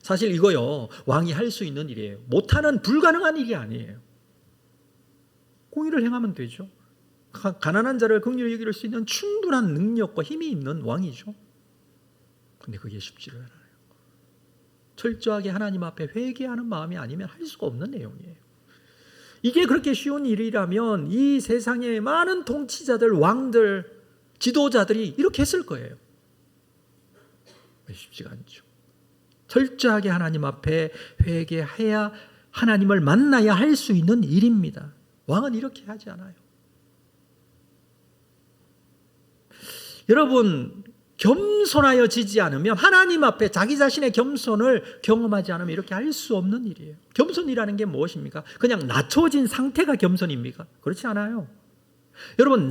사실 이거요, 왕이 할 수 있는 일이에요. 못하는 불가능한 일이 아니에요. 공의를 행하면 되죠. 가난한 자를 긍휼히 여길 수 있는 충분한 능력과 힘이 있는 왕이죠. 근데 그게 쉽지를 않아요. 철저하게 하나님 앞에 회개하는 마음이 아니면 할 수가 없는 내용이에요. 이게 그렇게 쉬운 일이라면 이 세상의 많은 통치자들, 왕들, 지도자들이 이렇게 했을 거예요. 쉽지가 않죠. 철저하게 하나님 앞에 회개해야 하나님을 만나야 할 수 있는 일입니다. 왕은 이렇게 하지 않아요. 여러분, 겸손하여 지지 않으면, 하나님 앞에 자기 자신의 겸손을 경험하지 않으면 이렇게 할 수 없는 일이에요. 겸손이라는 게 무엇입니까? 그냥 낮춰진 상태가 겸손입니까? 그렇지 않아요. 여러분,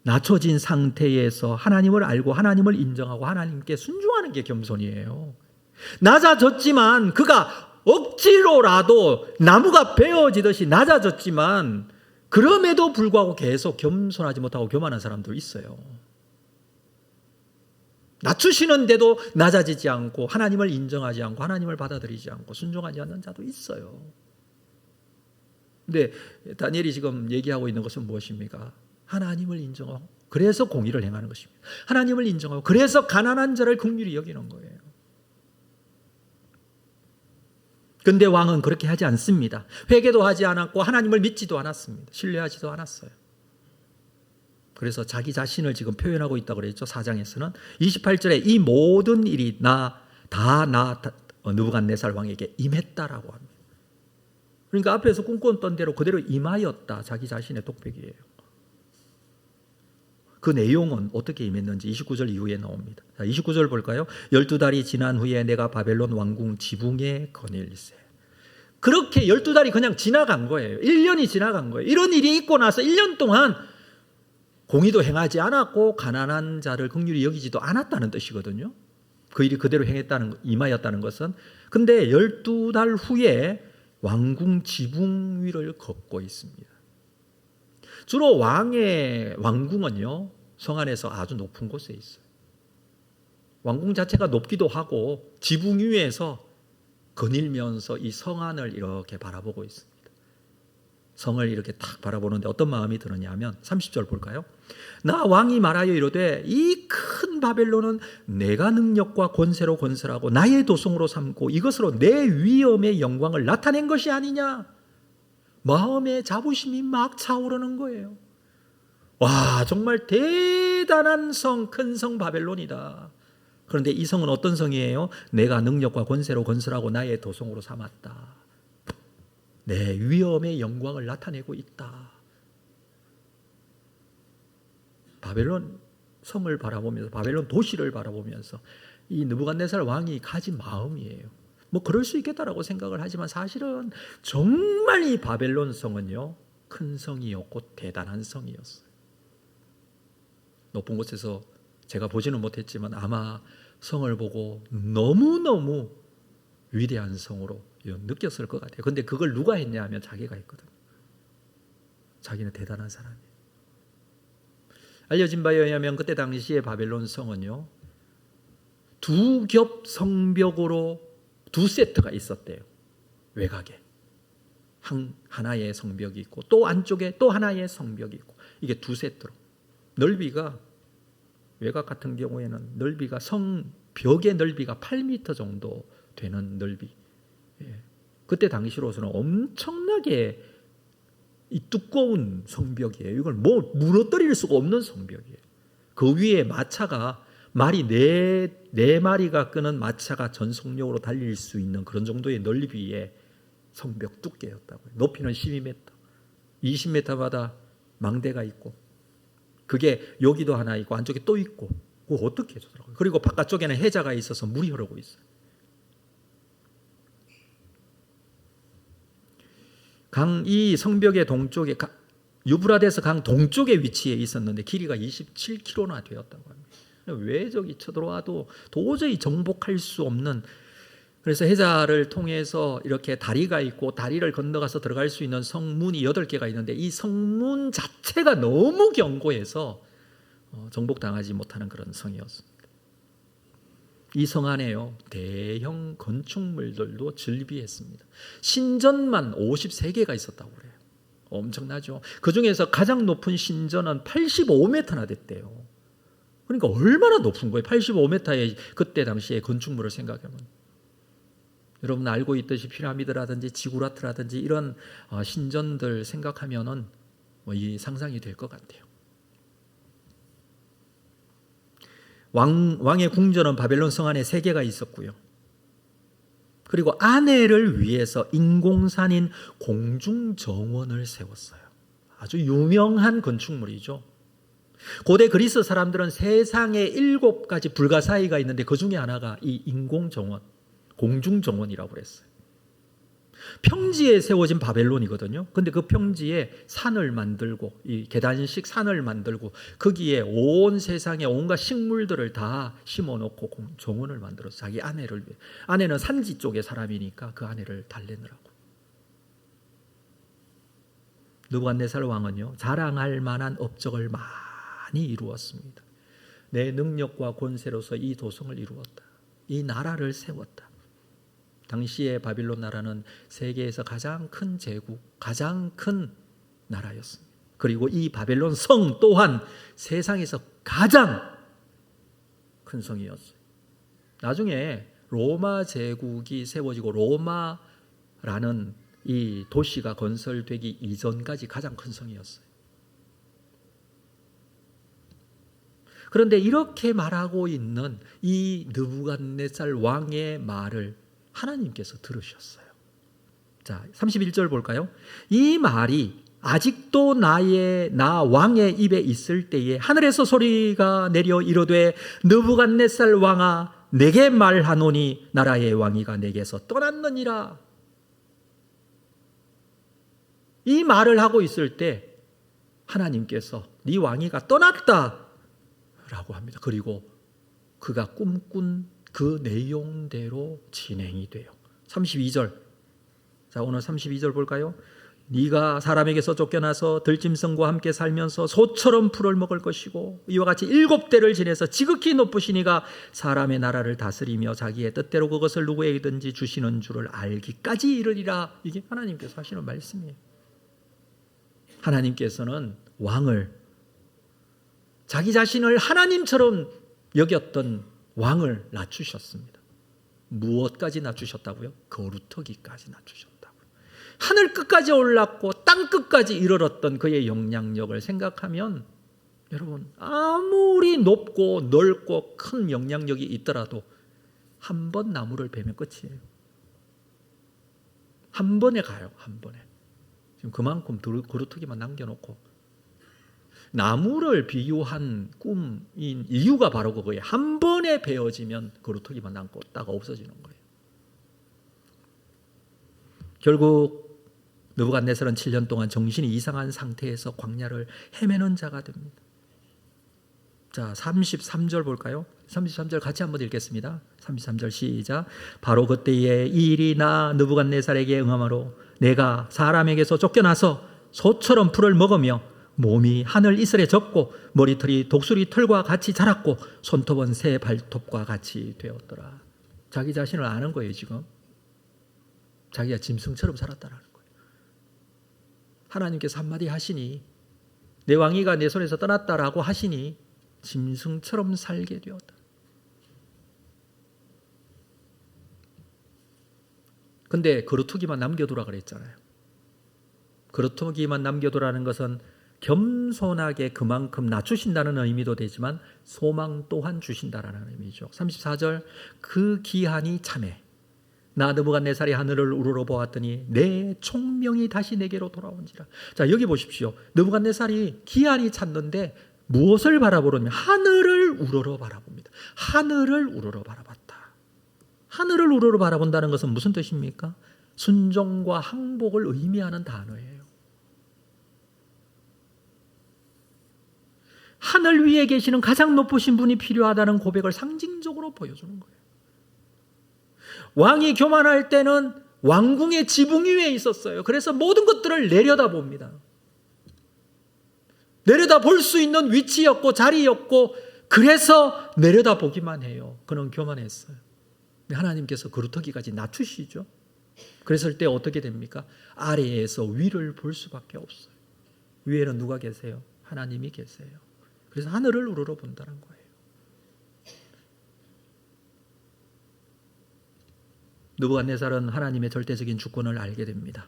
낮춰진 상태에서 하나님을 알고 하나님을 인정하고 하나님께 순종하는 게 겸손이에요. 낮아졌지만, 그가 억지로라도 나무가 베어지듯이 낮아졌지만 그럼에도 불구하고 계속 겸손하지 못하고 교만한 사람도 있어요. 낮추시는데도 낮아지지 않고 하나님을 인정하지 않고 하나님을 받아들이지 않고 순종하지 않는 자도 있어요. 근데 다니엘이 지금 얘기하고 있는 것은 무엇입니까? 하나님을 인정하고 그래서 공의를 행하는 것입니다. 하나님을 인정하고 그래서 가난한 자를 긍휼히 여기는 거예요. 근데 왕은 그렇게 하지 않습니다. 회개도 하지 않았고 하나님을 믿지도 않았습니다. 신뢰하지도 않았어요. 그래서 자기 자신을 지금 표현하고 있다고 그랬죠. 4장에서는 28절에 이 모든 일이 느부갓네살 왕에게 임했다라고 합니다. 그러니까 앞에서 꿈꿨던 대로 그대로 임하였다. 자기 자신의 독백이에요. 그 내용은 어떻게 임했는지 29절 이후에 나옵니다. 자, 29절 볼까요? 12달이 지난 후에 내가 바벨론 왕궁 지붕에 거닐세. 그렇게 12달이 그냥 지나간 거예요. 1년이 지나간 거예요. 이런 일이 있고 나서 1년 동안 공의도 행하지 않았고 가난한 자를 긍휼히 여기지도 않았다는 뜻이거든요. 그 일이 그대로 임하였다는 것은. 근데 12달 후에 왕궁 지붕 위를 걷고 있습니다. 주로 왕의 왕궁은요, 성 안에서 아주 높은 곳에 있어요. 왕궁 자체가 높기도 하고 지붕 위에서 거닐면서 이 성 안을 이렇게 바라보고 있습니다. 성을 이렇게 딱 바라보는데 어떤 마음이 드느냐 하면 30절 볼까요? 나 왕이 말하여 이르되 이 큰 바벨론은 내가 능력과 권세로 건설하고 나의 도성으로 삼고 이것으로 내 위엄의 영광을 나타낸 것이 아니냐. 마음의 자부심이 막 차오르는 거예요. 와, 정말 대단한 성, 큰 성 바벨론이다. 그런데 이 성은 어떤 성이에요? 내가 능력과 권세로 건설하고 나의 도성으로 삼았다. 내 위엄의 영광을 나타내고 있다. 바벨론 성을 바라보면서, 바벨론 도시를 바라보면서 이 느부갓네살 왕이 가진 마음이에요. 뭐 그럴 수 있겠다라고 생각을 하지만 사실은 정말 이 바벨론 성은요, 큰 성이었고 대단한 성이었어요. 높은 곳에서 제가 보지는 못했지만 아마 성을 보고 너무너무 위대한 성으로 느꼈을 것 같아요. 근데 그걸 누가 했냐 하면 자기가 했거든요. 자기는 대단한 사람이에요. 알려진 바에 의하면 그때 당시에 바벨론 성은요, 두 겹 성벽으로 두 세트가 있었대요. 외곽에 하나의 성벽이 있고 또 안쪽에 또 하나의 성벽이 있고, 이게 두 세트로 넓이가, 외곽 같은 경우에는 넓이가 성벽의 넓이가 8m 정도 되는 넓이. 그때 당시로서는 엄청나게 이 두꺼운 성벽이에요. 이걸 뭐 무너뜨릴 수가 없는 성벽이에요. 그 위에 마차가 말이 네 마리가 끄는 마차가 전속력으로 달릴 수 있는 그런 정도의 넓이의 성벽 두께였다고요. 높이는 12m, 20m마다 망대가 있고, 그게 여기도 하나 있고 안쪽에 또 있고, 그거 어떻게 해주더라고요. 그리고 바깥쪽에는 해자가 있어서 물이 흐르고 있어요. 이 성벽의 동쪽에, 유브라데스 강 동쪽에 위치해 있었는데 길이가 27km나 되었다고 합니다. 외적이 쳐들어와도 도저히 정복할 수 없는, 그래서 해자를 통해서 이렇게 다리가 있고 다리를 건너가서 들어갈 수 있는 성문이 8개가 있는데 이 성문 자체가 너무 견고해서 정복당하지 못하는 그런 성이었습니다. 이 성 안에요, 대형 건축물들도 즐비했습니다. 신전만 53개가 있었다고 그래요. 엄청나죠. 그 중에서 가장 높은 신전은 85m나 됐대요. 그러니까 얼마나 높은 거예요. 85m의 그때 당시의 건축물을 생각하면. 여러분 알고 있듯이 피라미드라든지 지구라트라든지 이런 신전들 생각하면은 이 상상이 될 것 같아요. 왕의 궁전은 바벨론 성 안에 3개가 있었고요. 그리고 아내를 위해서 인공산인 공중정원을 세웠어요. 아주 유명한 건축물이죠. 고대 그리스 사람들은 세상에 7가지 불가사의가 있는데 그 중에 하나가 이 인공정원, 공중정원이라고 그랬어요. 평지에 세워진 바벨론이거든요. 근데 그 평지에 산을 만들고 이 계단식 산을 만들고 거기에 온 세상의 온갖 식물들을 다 심어놓고 정원을 만들어서 자기 아내를 위해. 아내는 산지 쪽의 사람이니까 그 아내를 달래느라고. 느부갓네살 왕은요, 자랑할 만한 업적을 많이 이루었습니다. 내 능력과 권세로서 이 도성을 이루었다. 이 나라를 세웠다. 당시의 바빌론 나라는 세계에서 가장 큰 제국, 가장 큰 나라였습니다. 그리고 이 바벨론 성 또한 세상에서 가장 큰 성이었어요. 나중에 로마 제국이 세워지고 로마라는 이 도시가 건설되기 이전까지 가장 큰 성이었어요. 그런데 이렇게 말하고 있는 이 느부갓네살 왕의 말을 하나님께서 들으셨어요. 자, 31절 볼까요? 이 말이 아직도 나 왕의 입에 있을 때에 하늘에서 소리가 내려 이르되 느부갓네살 왕아 내게 말하노니 나라의 왕위가 내게서 떠났느니라. 이 말을 하고 있을 때 하나님께서 네 왕위가 떠났다 라고 합니다. 그리고 그가 꿈꾼 그 내용대로 진행이 돼요. 32절. 자, 오늘 32절 볼까요? 네가 사람에게서 쫓겨나서 들짐승과 함께 살면서 소처럼 풀을 먹을 것이고 이와 같이 7대를 지내서 지극히 높으신 이가 사람의 나라를 다스리며 자기의 뜻대로 그것을 누구에게든지 주시는 줄을 알기까지 이르리라. 이게 하나님께서 하시는 말씀이에요. 하나님께서는 왕을, 자기 자신을 하나님처럼 여겼던 왕을 낮추셨습니다. 무엇까지 낮추셨다고요? 거루터기까지 낮추셨다고요. 하늘 끝까지 올랐고 땅 끝까지 이르렀던 그의 영향력을 생각하면 여러분, 아무리 높고 넓고 큰 영향력이 있더라도 한 번 나무를 베면 끝이에요. 한 번에 가요. 한 번에. 지금 그만큼 거루터기만 남겨놓고, 나무를 비유한 꿈인 이유가 바로 그거예요. 한 번에 베어지면 거루터기만 남고 따가 없어지는 거예요. 결국 느부갓네살은 7년 동안 정신이 이상한 상태에서 광야를 헤매는 자가 됩니다. 자, 33절 볼까요? 33절 같이 한번 읽겠습니다. 33절 시작. 바로 그때에 이 일이 나 느부갓네살에게 응하므로 내가 사람에게서 쫓겨나서 소처럼 풀을 먹으며 몸이 하늘 이슬에 젖고 머리털이 독수리 털과 같이 자랐고 손톱은 새 발톱과 같이 되었더라. 자기 자신을 아는 거예요. 지금 자기가 짐승처럼 살았다라는 거예요. 하나님께서 한마디 하시니, 내 왕위가 내 손에서 떠났다라고 하시니 짐승처럼 살게 되었다. 근데 거루터기만 남겨두라 그랬잖아요. 거루터기만 남겨두라는 것은 겸손하게 그만큼 낮추신다는 의미도 되지만 소망 또한 주신다라는 의미죠. 34절. 그 기한이 차매 나 느부갓네살이 하늘을 우러러 보았더니 내 총명이 다시 내게로 돌아온지라. 자, 여기 보십시오. 느부갓네살이 기한이 찼는데 무엇을 바라보느냐? 하늘을 우러러 바라봅니다. 하늘을 우러러 바라봤다. 하늘을 우러러 바라본다는 것은 무슨 뜻입니까? 순종과 항복을 의미하는 단어예요. 하늘 위에 계시는 가장 높으신 분이 필요하다는 고백을 상징적으로 보여주는 거예요. 왕이 교만할 때는 왕궁의 지붕 위에 있었어요. 그래서 모든 것들을 내려다봅니다. 내려다볼 수 있는 위치였고 자리였고, 그래서 내려다보기만 해요. 그는 교만했어요. 하나님께서 거루터기까지 낮추시죠. 그랬을 때 어떻게 됩니까? 아래에서 위를 볼 수밖에 없어요. 위에는 누가 계세요? 하나님이 계세요. 그래서 하늘을 우러러 본다는 거예요. 느부갓네살은 하나님의 절대적인 주권을 알게 됩니다.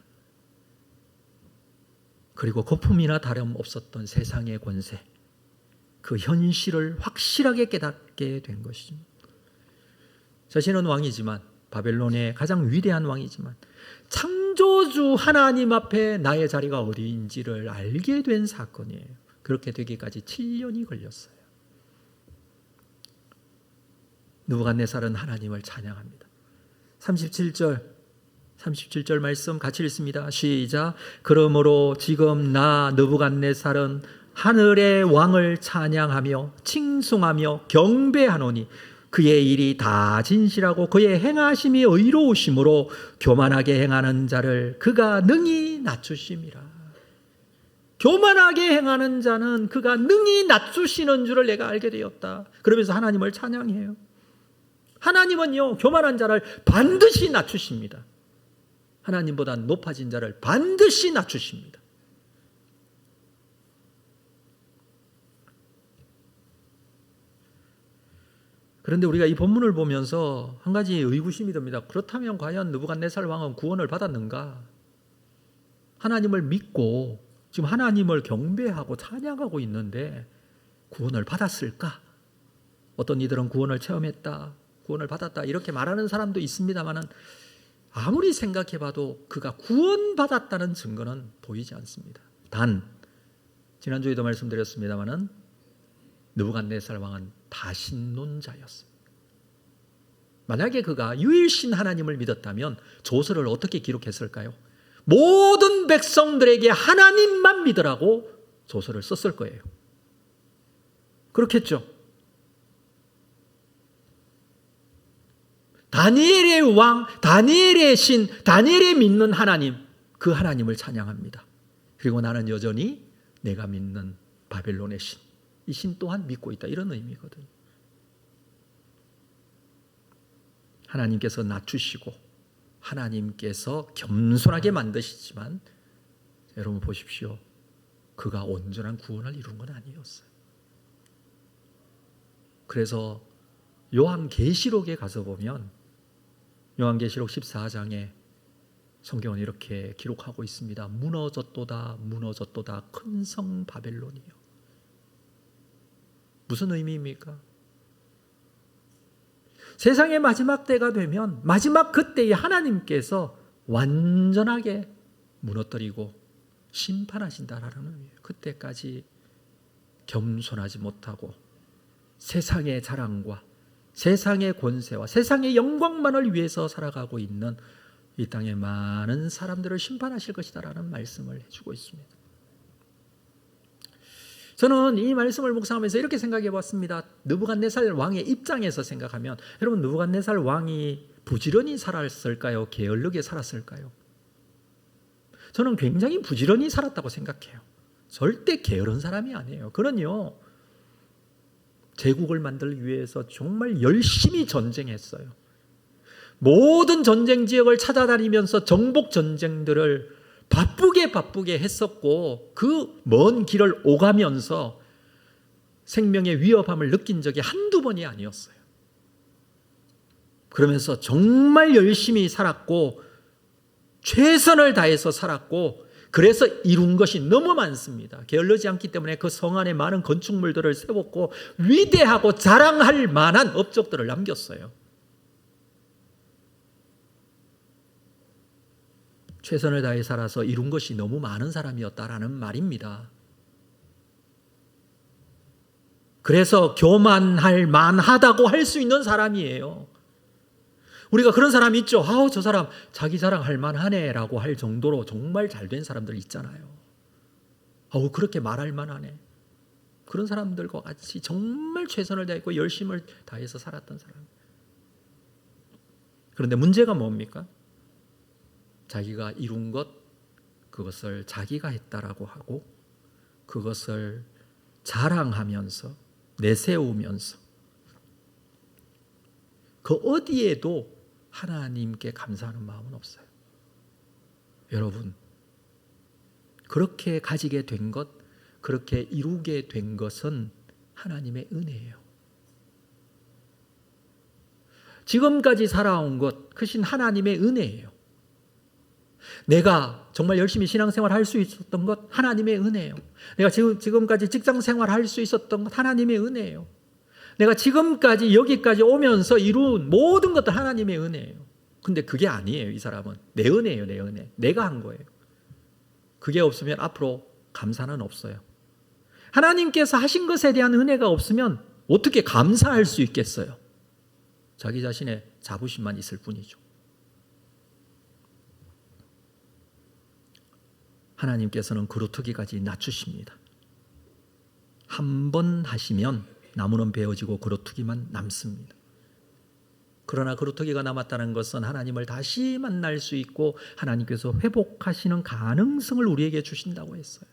그리고 거품이나 다름없었던 세상의 권세, 그 현실을 확실하게 깨닫게 된 것이죠. 자신은 왕이지만, 바벨론의 가장 위대한 왕이지만 창조주 하나님 앞에 나의 자리가 어디인지를 알게 된 사건이에요. 그렇게 되기까지 7년이 걸렸어요. 느부갓네살은 하나님을 찬양합니다. 37절 말씀 같이 읽습니다. 시작. 그러므로 지금 나 느부갓네살은 하늘의 왕을 찬양하며 칭송하며 경배하노니 그의 일이 다 진실하고 그의 행하심이 의로우심으로 교만하게 행하는 자를 그가 능히 낮추심이라. 교만하게 행하는 자는 그가 능히 낮추시는 줄을 내가 알게 되었다. 그러면서 하나님을 찬양해요. 하나님은요, 교만한 자를 반드시 낮추십니다. 하나님보다 높아진 자를 반드시 낮추십니다. 그런데 우리가 이 본문을 보면서 한 가지 의구심이 듭니다. 그렇다면 과연 느부갓네살 왕은 구원을 받았는가? 하나님을 믿고 지금 하나님을 경배하고 찬양하고 있는데 구원을 받았을까? 어떤 이들은 구원을 체험했다, 구원을 받았다 이렇게 말하는 사람도 있습니다만은 아무리 생각해봐도 그가 구원받았다는 증거는 보이지 않습니다. 단 지난주에도 말씀드렸습니다만은 느부갓네살 왕은 다신론자였습니다. 만약에 그가 유일신 하나님을 믿었다면 조서를 어떻게 기록했을까요? 모든 백성들에게 하나님만 믿으라고 조서를 썼을 거예요. 그렇겠죠? 다니엘의 왕, 다니엘의 신, 다니엘이 믿는 하나님, 그 하나님을 찬양합니다. 그리고 나는 여전히 내가 믿는 바벨론의 신, 이 신 또한 믿고 있다, 이런 의미거든요. 하나님께서 낮추시고 하나님께서 겸손하게 만드시지만 여러분 보십시오. 그가 온전한 구원을 이룬 건 아니었어요. 그래서 요한계시록에 가서 보면 요한계시록 14장에 성경은 이렇게 기록하고 있습니다. 무너졌도다 무너졌도다 큰 성 바벨론이요. 무슨 의미입니까? 세상의 마지막 때가 되면 마지막 그때에 하나님께서 완전하게 무너뜨리고 심판하신다라는 의미예요. 그때까지 겸손하지 못하고 세상의 자랑과 세상의 권세와 세상의 영광만을 위해서 살아가고 있는 이 땅의 많은 사람들을 심판하실 것이다라는 말씀을 해주고 있습니다. 저는 이 말씀을 묵상하면서 이렇게 생각해 봤습니다. 느부갓네살 왕의 입장에서 생각하면 여러분 느부갓네살 왕이 부지런히 살았을까요? 게을르게 살았을까요? 저는 굉장히 부지런히 살았다고 생각해요. 절대 게으른 사람이 아니에요. 그는요 제국을 만들기 위해서 정말 열심히 전쟁했어요. 모든 전쟁 지역을 찾아다니면서 정복 전쟁들을 바쁘게 했었고 그 먼 길을 오가면서 생명의 위협함을 느낀 적이 한두 번이 아니었어요. 그러면서 정말 열심히 살았고 최선을 다해서 살았고 그래서 이룬 것이 너무 많습니다. 게을르지 않기 때문에 그 성 안에 많은 건축물들을 세웠고 위대하고 자랑할 만한 업적들을 남겼어요. 최선을 다해 살아서 이룬 것이 너무 많은 사람이었다라는 말입니다. 그래서 교만할 만하다고 할 수 있는 사람이에요. 우리가 그런 사람이 있죠. 아우 저 사람 자기 자랑할 만하네 라고 할 정도로 정말 잘된 사람들 있잖아요. 아우 그렇게 말할 만하네. 그런 사람들과 같이 정말 최선을 다했고 열심을 다해서 살았던 사람. 그런데 문제가 뭡니까? 자기가 이룬 것 그것을 자기가 했다라고 하고 그것을 자랑하면서 내세우면서 그 어디에도 하나님께 감사하는 마음은 없어요. 여러분 그렇게 가지게 된 것 그렇게 이루게 된 것은 하나님의 은혜예요. 지금까지 살아온 것 크신 하나님의 은혜예요. 내가 정말 열심히 신앙생활 할 수 있었던 것 하나님의 은혜예요. 내가 지금까지 직장생활 할 수 있었던 것 하나님의 은혜예요. 내가 지금까지 여기까지 오면서 이룬 모든 것들 하나님의 은혜예요. 근데 그게 아니에요. 이 사람은 내 은혜예요. 내 은혜. 내가 한 거예요. 그게 없으면 앞으로 감사는 없어요. 하나님께서 하신 것에 대한 은혜가 없으면 어떻게 감사할 수 있겠어요? 자기 자신의 자부심만 있을 뿐이죠. 하나님께서는 그루터기까지 낮추십니다. 한 번 하시면 나무는 베어지고 그루터기만 남습니다. 그러나 그루터기가 남았다는 것은 하나님을 다시 만날 수 있고 하나님께서 회복하시는 가능성을 우리에게 주신다고 했어요.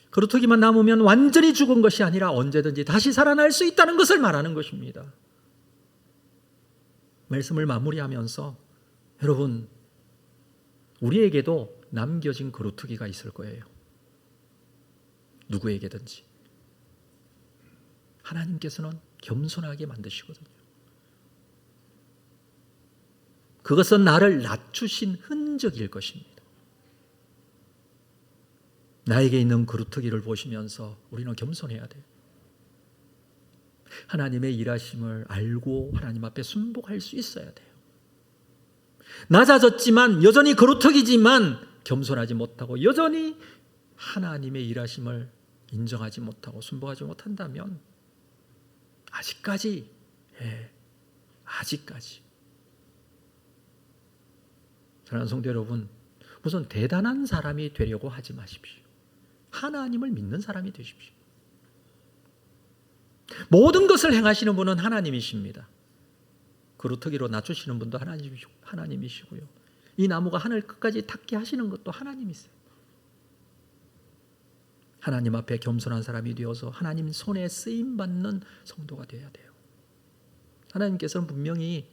그루터기만 남으면 완전히 죽은 것이 아니라 언제든지 다시 살아날 수 있다는 것을 말하는 것입니다. 말씀을 마무리하면서 여러분, 우리에게도 남겨진 그루터기가 있을 거예요. 누구에게든지. 하나님께서는 겸손하게 만드시거든요. 그것은 나를 낮추신 흔적일 것입니다. 나에게 있는 그루터기를 보시면서 우리는 겸손해야 돼요. 하나님의 일하심을 알고 하나님 앞에 순복할 수 있어야 돼요. 낮아졌지만 여전히 그루터기지만 겸손하지 못하고 여전히 하나님의 일하심을 인정하지 못하고 순복하지 못한다면 아직까지 사랑하는 성도 여러분, 무슨 대단한 사람이 되려고 하지 마십시오. 하나님을 믿는 사람이 되십시오. 모든 것을 행하시는 분은 하나님이십니다. 그루터기로 낮추시는 분도 하나님이시고요. 이 나무가 하늘 끝까지 닿게 하시는 것도 하나님이세요. 하나님 앞에 겸손한 사람이 되어서 하나님 손에 쓰임받는 성도가 되어야 돼요. 하나님께서는 분명히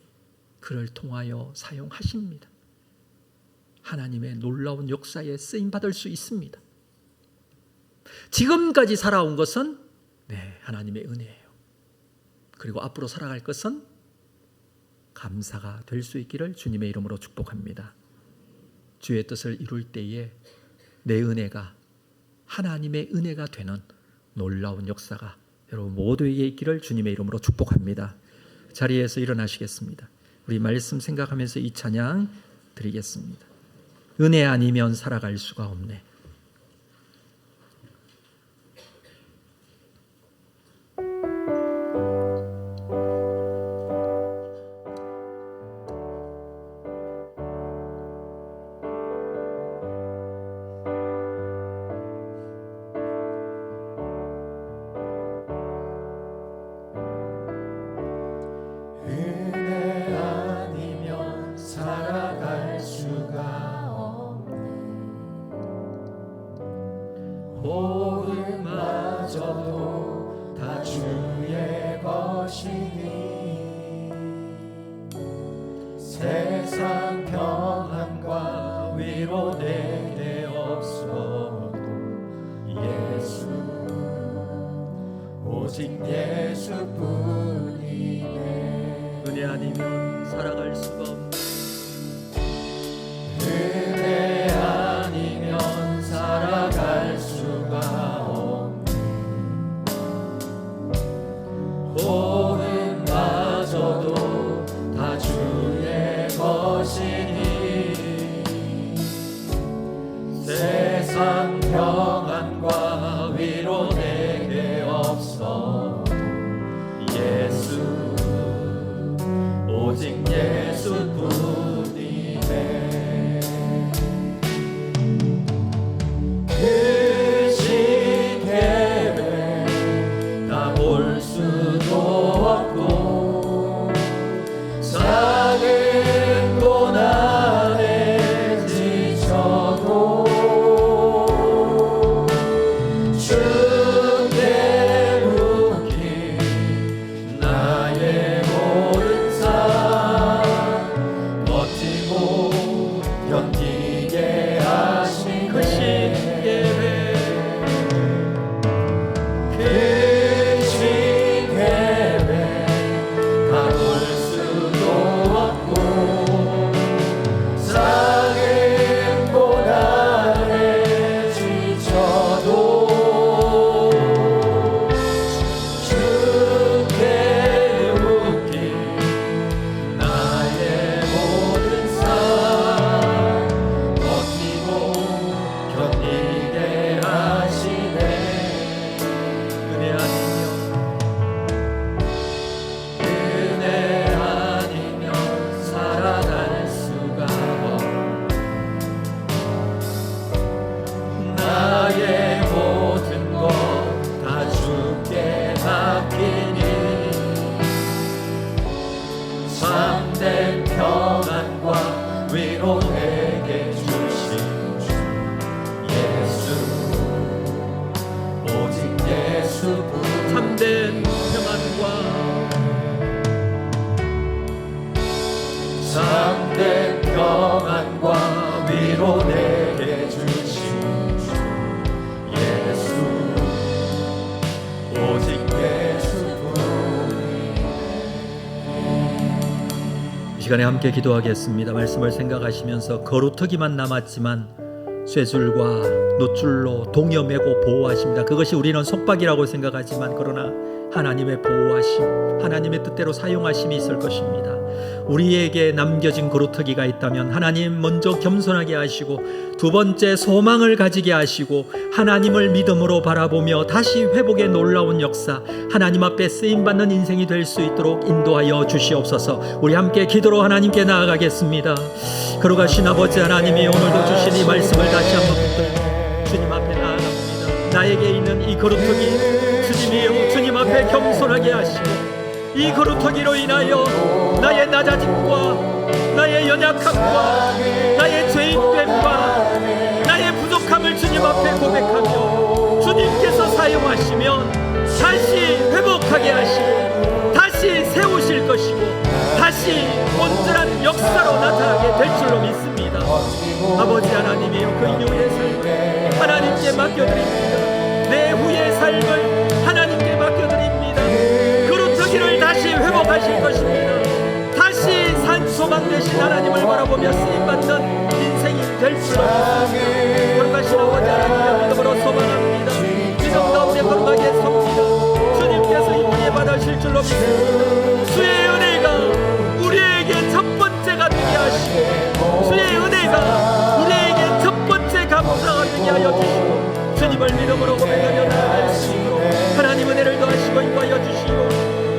그를 통하여 사용하십니다. 하나님의 놀라운 역사에 쓰임받을 수 있습니다. 지금까지 살아온 것은 하나님의 은혜예요. 그리고 앞으로 살아갈 것은 감사가 될 수 있기를 주님의 이름으로 축복합니다. 주의 뜻을 이룰 때에 내 은혜가 하나님의 은혜가 되는 놀라운 역사가 여러분 모두에게 있기를 주님의 이름으로 축복합니다. 자리에서 일어나시겠습니다. 우리 말씀 생각하면서 이 찬양 드리겠습니다. 은혜 아니면 살아갈 수가 없네. 은혜 아니면 살아갈 수가 없네. 모든마저도 다 주의 것이니 세상 평안과 위로 내게 없어도 예수 오직 예수뿐이네. 은혜 아니면 살아갈 수가 없네. 은혜 아니면 살아갈 수가 없네. 호흡마저도 다 주의 것이니 세상 평안과 위로 내게 없어 예수 오직 예수뿐이네. 크신 계획 다 볼 수도 없고 작은 고난에 지쳐도 주께 묶인 나의 모든 삶 버티고 견디게 하신 크신 계획 크신 계획 위로 내게 주신 주 예수 오직 이 시간에 함께 기도하겠습니다. 말씀을 생각하시면서 거루터기만 남았지만 쇠줄과 놋줄로 동여매고 보호하십니다. 그것이 우리는 속박이라고 생각하지만 그러나 하나님의 보호하심, 하나님의 뜻대로 사용하심이 있을 것입니다. 우리에게 남겨진 거루터기가 있다면 하나님 먼저 겸손하게 하시고 두 번째 소망을 가지게 하시고 하나님을 믿음으로 바라보며 다시 회복의 놀라운 역사, 하나님 앞에 쓰임받는 인생이 될 수 있도록 인도하여 주시옵소서. 우리 함께 기도로 하나님께 나아가겠습니다. 거룩하신 아버지 하나님이 오늘도 주신 이 말씀을 다시 한번 붙들고 주님 앞에 나아갑니다. 나에게 있는 이 거루터기 주님이여, 주님 앞에 겸손하게 하시고 이 거루터기로 인하여 나의 낮아짐과 나의 연약함과 나의 죄인됨과 나의 부족함을 주님 앞에 고백하며 주님께서 사용하시면 다시 회복하게 하시고 다시 세우실 것이고 다시 온전한 역사로 나타나게 될 줄로 믿습니다. 아버지 하나님이여, 그 이후의 삶을 하나님께 맡겨드립니다. 내 후의 삶을 하나님께 맡겨드립니다. 거루터기를 다시 회복하실 것입니다. 다시 산 소망 되신 하나님을 바라보며 쓰임받는 인생이 될 줄로 믿습니다. 거룩하신 아버지 하나님의 믿음으로 소망합니다. 믿음 가운데 거룩하게 섭니다. 주님께서 인문에 받으실 줄로 믿습니다. 주의 은혜가 우리에게 첫 번째가 되게 하시고 주의 은혜가 우리에게 첫 번째 감사가 되게 하여 주시고 주님을 믿음으로 고백하며 나아갈 수 있도록 하나님 은혜를 더하시고 인도하여 주시고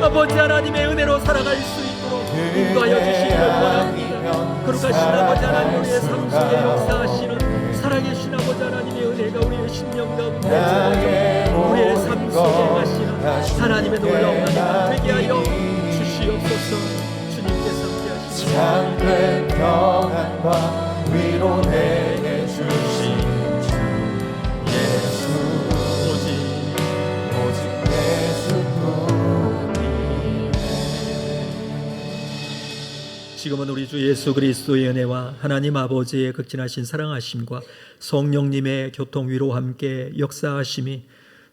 아버지 하나님의 은혜로 살아갈 수 있도록 인도하여 주시기를 원합니다. 거룩하신 아버지 하나님, 우리의 삶 속에 역사하시는 살아계신 아버지 하나님의 은혜가 우리의 심령 가운데 채워져 우리의 삶 속에 가시는 하나님의 놀라운 은혜가 되게 하여 주시옵소서. 주님께서 함께 하시는 참된 평안과 위로 내게 주신 주 예수 오직 예수뿐이네. 지금은 우리 주 예수 그리스도의 은혜와 하나님 아버지의 극진하신 사랑하심과 성령님의 교통 위로 함께 역사하심이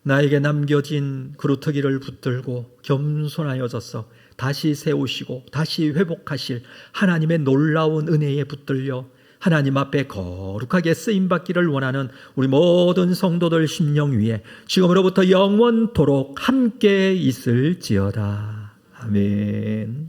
나에게 남겨진 거루터기를 붙들고 겸손하여져서 다시 세우시고 다시 회복하실 하나님의 놀라운 은혜에 붙들려 하나님 앞에 거룩하게 쓰임받기를 원하는 우리 모든 성도들 심령 위에 지금으로부터 영원토록 함께 있을지어다. 아멘.